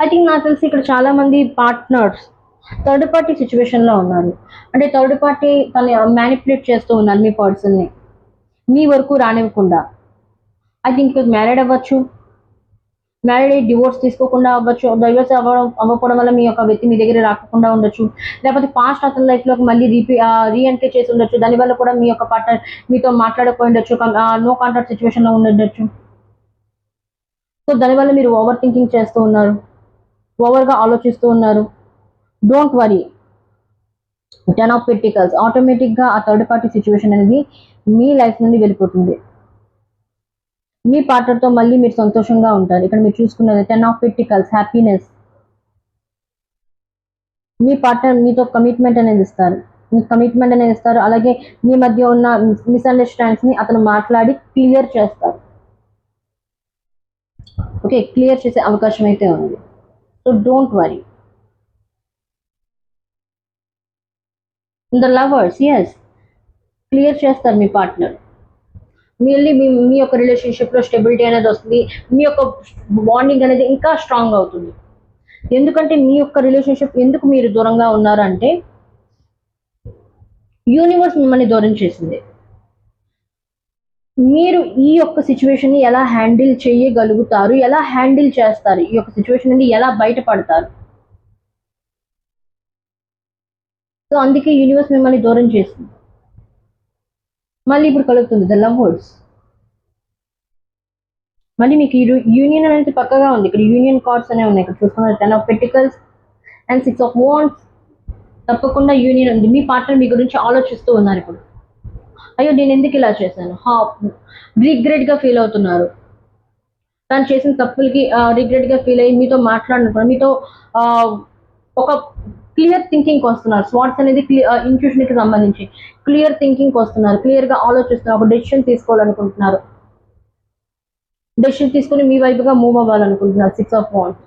I think నాకు తెలిసి ఇక్కడ చాలా మంది పార్ట్నర్స్ థర్డ్ పార్టీ సిచ్యువేషన్లో ఉన్నారు. అంటే థర్డ్ పార్టీ తను మ్యానిపులేట్ చేస్తూ ఉన్నారు మీ పర్సన్ని, మీ వరకు రానివ్వకుండా. ఐ థింక్ మ్యారీడ్ అవ్వచ్చు, మ్యారీడ్ అయ్యి డివోర్స్ తీసుకోకుండా అవ్వచ్చు, డైవర్స్ అవ్వకపోవడం వల్ల మీ యొక్క వ్యక్తి మీ దగ్గర రాకుండా ఉండొచ్చు, లేకపోతే పాస్ట్ అతని లైఫ్లోకి మళ్ళీ రీఎంట్రీ చేసి ఉండొచ్చు. దానివల్ల కూడా మీ యొక్క పార్ట్నర్ మీతో మాట్లాడకపోయి ఉండొచ్చు, నో కాంటాక్ట్ సిచ్యువేషన్లో ఉండొచ్చు. సో దానివల్ల మీరు ఓవర్ థింకింగ్ చేస్తూ ఉన్నారు, ఓవర్గా ఆలోచిస్తూ ఉన్నారు. Don't worry. 10 of Pentacles. ఆటోమేటిక్గా ఆ థర్డ్ పార్టీ సిచ్యువేషన్ అనేది మీ లైఫ్ నుండి వెళ్ళిపోతుంది. మీ పార్ట్నర్తో మళ్ళీ మీరు సంతోషంగా ఉంటారు. ఇక్కడ మీరు చూసుకున్నది 10 of Pentacles, happiness. Me partner మీతో కమిట్మెంట్ అనేది ఇస్తారు. మీకు కమిట్మెంట్ అనేది ఇస్తారు. అలాగే మీ మధ్య ఉన్న మిస్అండర్స్టాండింగ్స్ని అతను మాట్లాడి క్లియర్ చేస్తారు. ఓకే, క్లియర్ చేసే అవకాశం అయితే ఉంది. So don't worry. The lovers, yes, clear చేస్తారు మీ పార్ట్నర్. మళ్ళీ మీ యొక్క రిలేషన్షిప్లో స్టెబిలిటీ అనేది వస్తుంది. మీ యొక్క బాండింగ్ అనేది ఇంకా స్ట్రాంగ్ అవుతుంది. ఎందుకంటే మీ యొక్క రిలేషన్షిప్ ఎందుకు మీరు దూరంగా ఉన్నారంటే యూనివర్స్ మిమ్మల్ని దూరం చేసింది. మీరు ఈ యొక్క సిచ్యువేషన్ని ఎలా హ్యాండిల్ చేయగలుగుతారు, ఎలా హ్యాండిల్ చేస్తారు, ఈ యొక్క సిచ్యువేషన్ నుండి ఎలా బయటపడతారు. సో అందుకే యూనివర్స్ మిమ్మల్ని దూరం చేసింది. మళ్ళీ ఇప్పుడు కలుగుతుంది ద లవర్స్. మళ్ళీ మీకు యూనియన్ అనేది పక్కగా ఉంది. ఇక్కడ యూనియన్ కార్డ్స్ అనేవి ఉన్నాయి. ఇక్కడ చూసుకున్నారు 10 of Pentacles and 6 of Wands. తప్పకుండా యూనియన్ ఉంది. మీ పార్ట్నర్ మీ గురించి ఆలోచిస్తూ ఉన్నారు ఇప్పుడు. అయ్యో నేను ఎందుకు ఇలా చేశాను, రిగ్రెట్గా ఫీల్ అవుతున్నారు. తను చేసిన తప్పులకి రిగ్రెట్గా ఫీల్ అయ్యి మీతో మాట్లాడుతున్నారు. మీతో ఒక క్లియర్ థింకింగ్కి వస్తున్నారు. స్వాట్స్ అనేది ఇంట్యూషన్కి సంబంధించి క్లియర్ థింకింగ్కి వస్తున్నారు. క్లియర్గా ఆలోచిస్తున్నారు. ఒక డెసిషన్ తీసుకోవాలనుకుంటున్నారు. డెసిషన్ తీసుకుని మీ వైపుగా మూవ్ అవ్వాలనుకుంటున్నారు. 6 of Wands.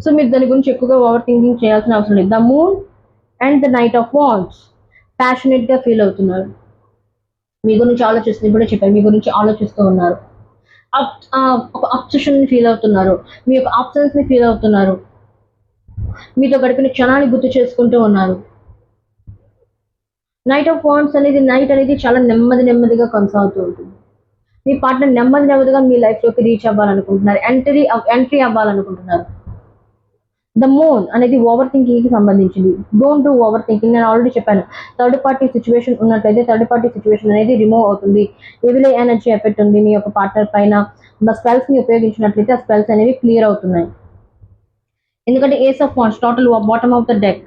సో మీరు దాని గురించి ఎక్కువగా ఓవర్ థింకింగ్ చేయాల్సిన అవసరం లేదు. The moon and the knight of wands. ప్యాషనెట్గా ఫీల్ అవుతున్నారు. మీ గురించి ఆలోచిస్తుంది, ఇప్పుడే చెప్పారు, మీ గురించి ఆలోచిస్తూ ఉన్నారు. ఒక అబ్సెషన్ ఫీల్ అవుతున్నారు. మీ యొక్క ఆబ్సెన్స్ని ఫీల్ అవుతున్నారు. మీతో గడిపిన క్షణాన్ని గుర్తు చేసుకుంటూ ఉన్నారు. నైట్ ఆఫ్ వాండ్స్ అనేది, నైట్ అనేది చాలా నెమ్మదిగా కొనసాగుతూ ఉంటుంది. మీ పార్ట్నర్ నెమ్మదిగా మీ లైఫ్లోకి రీచ్ అవ్వాలనుకుంటున్నారు. ఎంట్రీ అవ్వాలనుకుంటున్నారు. ద మూన్ అనేది ఓవర్ థింకింగ్కి సంబంధించింది. Don't do over thinking. నేను ఆల్రెడీ చెప్పాను, థర్డ్ పార్టీ సిచ్యువేషన్ ఉన్నట్లయితే థర్డ్ పార్టీ సిచ్యువేషన్ అనేది రిమూవ్ అవుతుంది. ఎవిలే ఎనర్జీ ఎఫెక్ట్ ఉంది మీ యొక్క పార్ట్నర్ పైన. స్పెల్స్ని ఉపయోగించినట్లయితే ఆ స్పెల్స్ అనేవి క్లియర్ అవుతున్నాయి. ఎందుకంటే ace of wands total bottom of the deck.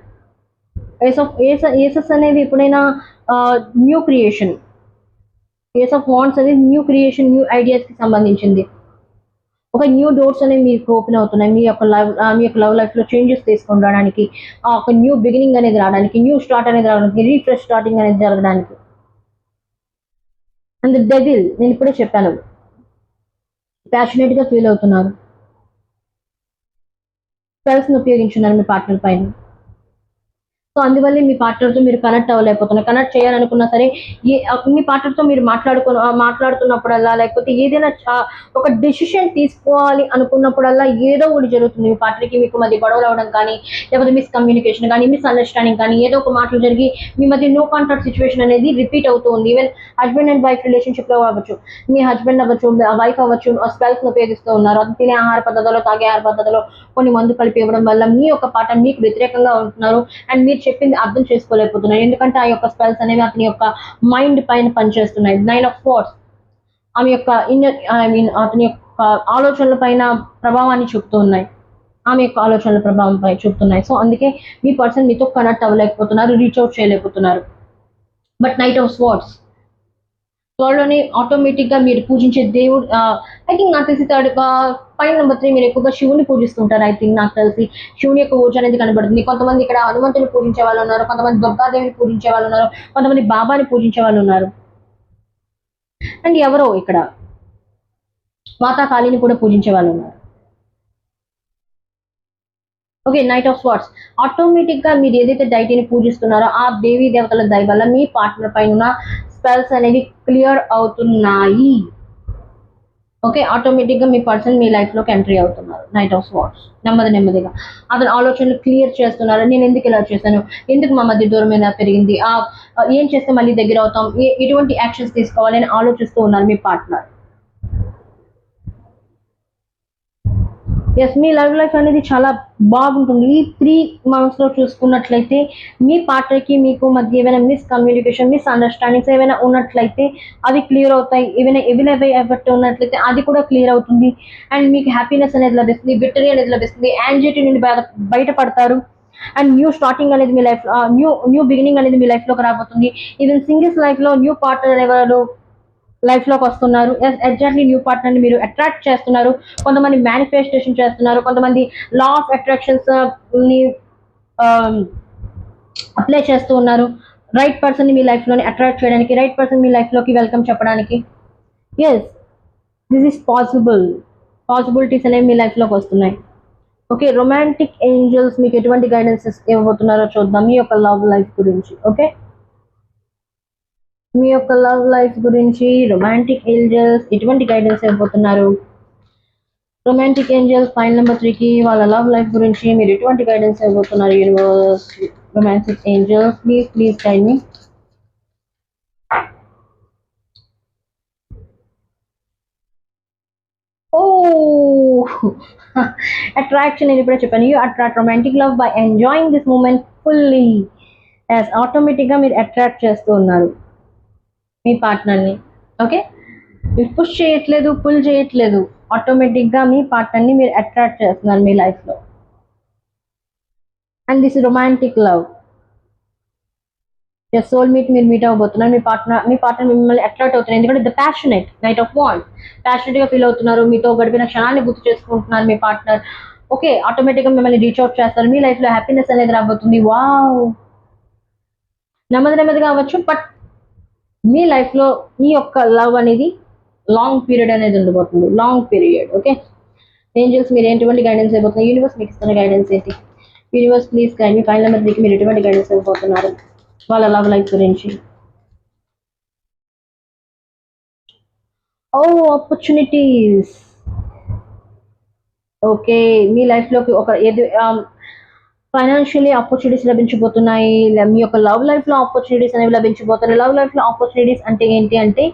Aces అనేవి ఎప్పుడైనా new creation. Ace of wands అనేది న్యూ క్రియేషన్, న్యూ ఐడియాస్కి సంబంధించింది. ఒక న్యూ డోర్స్ అనేవి మీకు ఓపెన్ అవుతున్నాయి. మీ యొక్క లవ్ లైఫ్లో చేంజెస్ తీసుకొని రావడానికి, ఒక న్యూ బిగినింగ్ అనేది రావడానికి, న్యూ స్టార్ట్ అనేది రావడానికి, రీఫ్రెష్ స్టార్టింగ్ అనేది జరగడానికి. అండ్ ద డెవిల్, నేను ఇప్పుడే చెప్పాను, ప్యాషనేట్గా ఫీల్ అవుతున్నారు. స్పెల్స్ని ఉపయోగించున్నారు మీ పార్ట్నర్ పైన. సో అందువల్ల మీ పార్ట్నర్తో మీరు కనెక్ట్ అవ్వలేకపోతున్నారు. కనెక్ట్ చేయాలనుకున్నా సరే మీ పార్ట్నర్తో మీరు మాట్లాడుతున్నప్పుడల్లా, లేకపోతే ఏదైనా ఒక డెసిషన్ తీసుకోవాలి అనుకున్నప్పుడల్లా ఏదో ఒకటి జరుగుతుంది. మీ పార్ట్నర్కి మీకు మధ్య గొడవలు అవ్వడం కానీ, లేకపోతే మిస్కమ్యూనికేషన్ కానీ, మిస్అండర్స్టాండింగ్ కానీ, ఏదో ఒక మాటలు జరిగి మీ మధ్య నో కాంటాక్ట్ సిచ్యువేషన్ అనేది రిపీట్ అవుతూ ఉంది. ఈవెన్ హస్బెండ్ అండ్ వైఫ్ రిలేషన్షిప్లో అవ్వచ్చు, మీ హస్బెండ్ అవ్వచ్చు, వైఫ్ అవ్వచ్చు, స్పెల్స్ని ఉపయోగిస్తూ ఉన్నారు. అది తినే ఆహార పద్ధతిలో, తాగే ఆహార పద్ధతిలో కొన్ని మందు కలిపి ఇవ్వడం వల్ల మీ యొక్క పార్ట్నర్ మీకు వ్యతిరేకంగా ఉంటున్నారు. అండ్ మీరు చెప్పింది అర్థం చేసుకోలేకపోతున్నారు. ఎందుకంటే ఆ యొక్క స్పెల్స్ అనేవి అతని యొక్క మైండ్ పైన పనిచేస్తున్నాయి. 9 of Swords ఆమె యొక్క అతని యొక్క ఆలోచనల పైన ప్రభావాన్ని చూపుతూ ఉన్నాయి. ఆమె యొక్క ఆలోచనల ప్రభావం పై చూపుతున్నాయి. సో అందుకే మీ పర్సన్ మీతో కనెక్ట్ అవ్వలేకపోతున్నారు, రీచ్ అవుట్ చేయలేకపోతున్నారు. బట్ నైట్ ఆఫ్ స్వార్డ్స్ త్వరలోనే ఆటోమేటిక్గా మీరు పూజించే దేవుడు, ఐ థింక్ నాకు తెలిసి పాయింట్ నెంబర్ 3, మీరు ఎక్కువగా శివుని పూజిస్తుంటారు. ఐ థింక్ నాకు తెలిసి శివుని యొక్క ఊర్జ అనేది కనబడుతుంది. కొంతమంది ఇక్కడ హనుమంతుని పూజించే వాళ్ళు ఉన్నారు, కొంతమంది దుర్గాదేవిని పూజించే వాళ్ళు ఉన్నారు, కొంతమంది బాబాని పూజించే వాళ్ళు ఉన్నారు. అండ్ ఎవరో ఇక్కడ మాతాకాళిని కూడా పూజించే వాళ్ళు ఉన్నారు. ఓకే, నైట్ ఆఫ్ స్వార్డ్స్ ఆటోమేటిక్గా మీరు ఏదైతే డైటీని పూజిస్తున్నారో ఆ దేవీ దేవతల దయ వల్ల మీ పార్ట్నర్ పైన ఉన్న స్పెల్స్ అనేవి క్లియర్ అవుతున్నాయి. ఓకే, ఆటోమేటిక్గా మీ పర్సన్ మీ లైఫ్లోకి ఎంట్రీ అవుతున్నారు. నైట్ ఆఫ్ స్వార్డ్స్ నెమ్మదిగా అతని ఆలోచనలు క్లియర్ చేస్తున్నారు. నేను ఎందుకు ఇలా చేశాను, ఎందుకు మా మధ్య దూరమైన పెరిగింది, ఏం చేస్తే మళ్ళీ దగ్గర అవుతాం, ఎటువంటి యాక్షన్స్ తీసుకోవాలి అని ఆలోచిస్తూ ఉన్నారు మీ పార్ట్నర్. ఎస్, మీ లవ్ లైఫ్ అనేది చాలా బాగుంటుంది. ఈ 3 monthsలో చూసుకున్నట్లయితే మీ పార్ట్నర్కి మీకు మధ్య ఏమైనా మిస్కమ్యూనికేషన్, మిస్అండర్స్టాండింగ్స్ ఏమైనా ఉన్నట్లయితే అవి క్లియర్ అవుతాయి. ఏమైనా ఎఫెక్ట్ ఉన్నట్లయితే అది కూడా క్లియర్ అవుతుంది. అండ్ మీకు హ్యాపీనెస్ అనేది లభిస్తుంది, విక్టరీ అనేది లభిస్తుంది, యాంగ్జైటీ నుండి బయటపడతారు. అండ్ న్యూ స్టార్టింగ్ అనేది మీ లైఫ్, న్యూ బిగినింగ్ అనేది మీ లైఫ్లోకి రాబోతుంది. ఈవెన్ సింగిల్స్ లైఫ్లో న్యూ పార్ట్నర్ అనేవారు లైఫ్లోకి వస్తున్నారు. ఎగ్జాక్ట్లీ న్యూ పార్ట్నర్ని మీరు అట్రాక్ట్ చేస్తున్నారు. కొంతమంది మేనిఫెస్టేషన్ చేస్తున్నారు, కొంతమంది లా ఆఫ్ అట్రాక్షన్స్ ని అప్లై చేస్తూ ఉన్నారు. రైట్ పర్సన్ని మీ లైఫ్లోని అట్రాక్ట్ చేయడానికి, రైట్ పర్సన్ మీ లైఫ్లోకి వెల్కమ్ చెప్పడానికి. Yes, this is possible. Possibilities అనేవి మీ లైఫ్లోకి వస్తున్నాయి. ఓకే, రొమాంటిక్ ఏంజల్స్ మీకు ఎటువంటి గైడెన్సెస్ ఇవ్వబోతున్నారో చూద్దాం మీ యొక్క లవ్ లైఫ్ గురించి. ఓకే, మీ యొక్క లవ్ లైఫ్ గురించి రొమాంటిక్ ఏంజల్స్ ఎటువంటి గైడెన్స్ ఇవ్వబోతున్నారు? రొమాంటిక్ ఏంజల్స్ ఫైల్ నెంబర్ 3కి వాళ్ళ లవ్ లైఫ్ గురించి మీరు ఎటువంటి గైడెన్స్ ఇవ్వబోతున్నారు? Universe, romantic angels, please guide me. Oh, attraction నేను ఇప్పుడే చెప్పాను. You attract romantic love by enjoying this moment fully. As ఆటోమేటిక్గా మీరు అట్రాక్ట్ చేస్తూ ఉన్నారు మీ పార్ట్నర్ని. ఓకే, మీరు పుష్ చేయట్లేదు, పుల్ చేయట్లేదు, ఆటోమేటిక్గా మీ పార్ట్నర్ని మీరు అట్రాక్ట్ చేస్తున్నారు మీ లైఫ్లో. And this romantic love, soulmate మీరు మీట్ అవ్వబోతున్నారు. మీ పార్ట్నర్ మిమ్మల్ని అట్రాక్ట్ అవుతున్నారు, ఎందుకంటే the passionate knight of wand, ప్యాషనేట్గా ఫీల్ అవుతున్నారు. మీతో గడిపిన క్షణాన్ని గుర్తు చేసుకుంటున్నారు మీ పార్ట్నర్. ఓకే, ఆటోమేటిక్గా మిమ్మల్ని రీచ్ అవుట్ చేస్తారు. మీ లైఫ్లో హ్యాపీనెస్ అనేది రాబోతుంది. వావ్, నెమ్మదిగా అవ్వచ్చు, బట్ మీ లైఫ్లో ఈ యొక్క లవ్ అనేది లాంగ్ పీరియడ్ అనేది ఉండబోతుంది, లాంగ్ పీరియడ్. ఓకే, ఏంజల్స్ మీరు ఎటువంటి గైడెన్స్ అయిపోతున్నారు? యూనివర్స్ మీకు ఇస్తున్న గైడెన్స్ ఏంటి? Universe please guide me. File number 3కి మీరు ఎటువంటి గైడెన్స్ అయిపోతున్నారు వాళ్ళ లవ్ లైఫ్ గురించి? ఓ, ఆపర్చునిటీస్. ఓకే, మీ లైఫ్లోకి ఒక ఫైనాన్షియలీ ఆపర్చునిటీస్ లభించబోతున్నాయి. మీ యొక్క లవ్ లైఫ్లో ఆపర్చునిటీస్ అనేవి లభించబోతున్నాయి. లవ్ లైఫ్లో ఆపర్చునిటీస్ అంటే ఏంటి అంటే,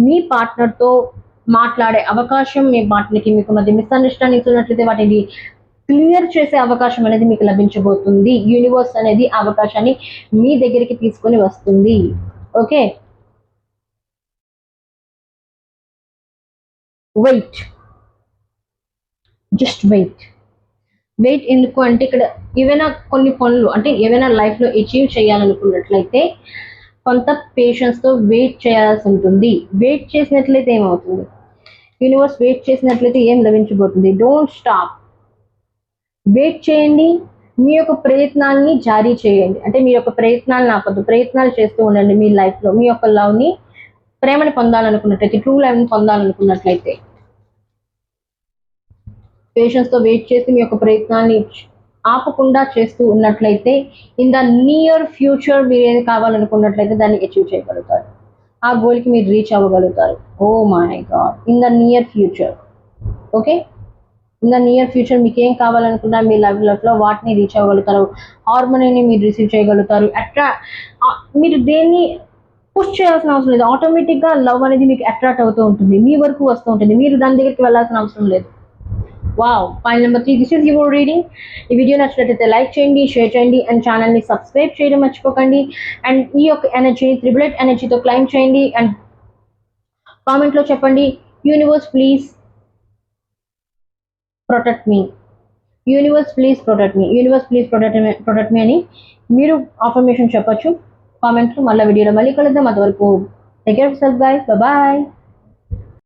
మీ పార్ట్నర్తో మాట్లాడే అవకాశం, మీ పార్ట్నర్కి మీకు మధ్య మిస్అండర్స్టాండింగ్స్ ఉన్నట్లయితే వాటిని క్లియర్ చేసే అవకాశం అనేది మీకు లభించబోతుంది. యూనివర్స్ అనేది అవకాశాన్ని మీ దగ్గరికి తీసుకొని వస్తుంది. ఓకే, వెయిట్, జస్ట్ వెయిట్ ఎందుకు అంటే, ఇక్కడ ఏవైనా కొన్ని పనులు అంటే ఏవైనా లైఫ్లో అచీవ్ చేయాలనుకున్నట్లయితే కొంత పేషెన్స్తో వెయిట్ చేయాల్సి ఉంటుంది. వెయిట్ చేసినట్లయితే ఏమవుతుంది? యూనివర్స్ వెయిట్ చేసినట్లయితే ఏం లభించబోతుంది? డోంట్ స్టాప్, వెయిట్ చేయండి. మీ యొక్క ప్రయత్నాన్ని జారీ చేయండి. అంటే మీ యొక్క ప్రయత్నాలు ఆపొద్దు, ప్రయత్నాలు చేస్తూ ఉండండి. మీ లైఫ్లో మీ యొక్క లవ్ని, ప్రేమని పొందాలనుకున్నట్లయితే, ట్రూ లవ్ని పొందాలనుకున్నట్లయితే పేషెన్స్తో వెయిట్ చేసి మీ యొక్క ప్రయత్నాన్ని ఆపకుండా చేస్తూ ఉన్నట్లయితే ఇన్ ద నియర్ ఫ్యూచర్ మీరు ఏది కావాలనుకున్నట్లయితే దాన్ని అచీవ్ చేయగలుగుతారు. ఆ గోల్కి మీరు రీచ్ అవ్వగలుగుతారు. Oh my god, in the near future. Okay, in the near future మీకు ఏం కావాలనుకున్నా మీ లైఫ్లో వాటిని రీచ్ అవ్వగలుగుతారు. హార్మోనీని మీరు రిసీవ్ చేయగలుగుతారు. మీరు దేన్ని పుష్ చేయాల్సిన అవసరం లేదు. ఆటోమేటిక్గా లవ్ అనేది మీకు అట్రాక్ట్ అవుతూ ఉంటుంది, మీ వరకు వస్తూ ఉంటుంది. మీరు దాని దగ్గరికి వెళ్ళాల్సిన అవసరం లేదు. Wow, file number 3, this is your reading. ఈ వీడియో నచ్చినట్లయితే లైక్ చేయండి, షేర్ చేయండి అండ్ ఛానల్ని సబ్స్క్రైబ్ చేయడం మర్చిపోకండి. అండ్ ఈ యొక్క ఎనర్జీని త్రిబులెట్ ఎనర్జీతో క్లైమ్ చేయండి అండ్ కామెంట్లో చెప్పండి, universe please protect me, universe please protect me, universe please protect me అని మీరు అఫర్మేషన్ చెప్పొచ్చు కామెంట్లో. మళ్ళీ వీడియోలో మళ్ళీ కలుద్దాం. అంతవరకు take care of self guys, bye.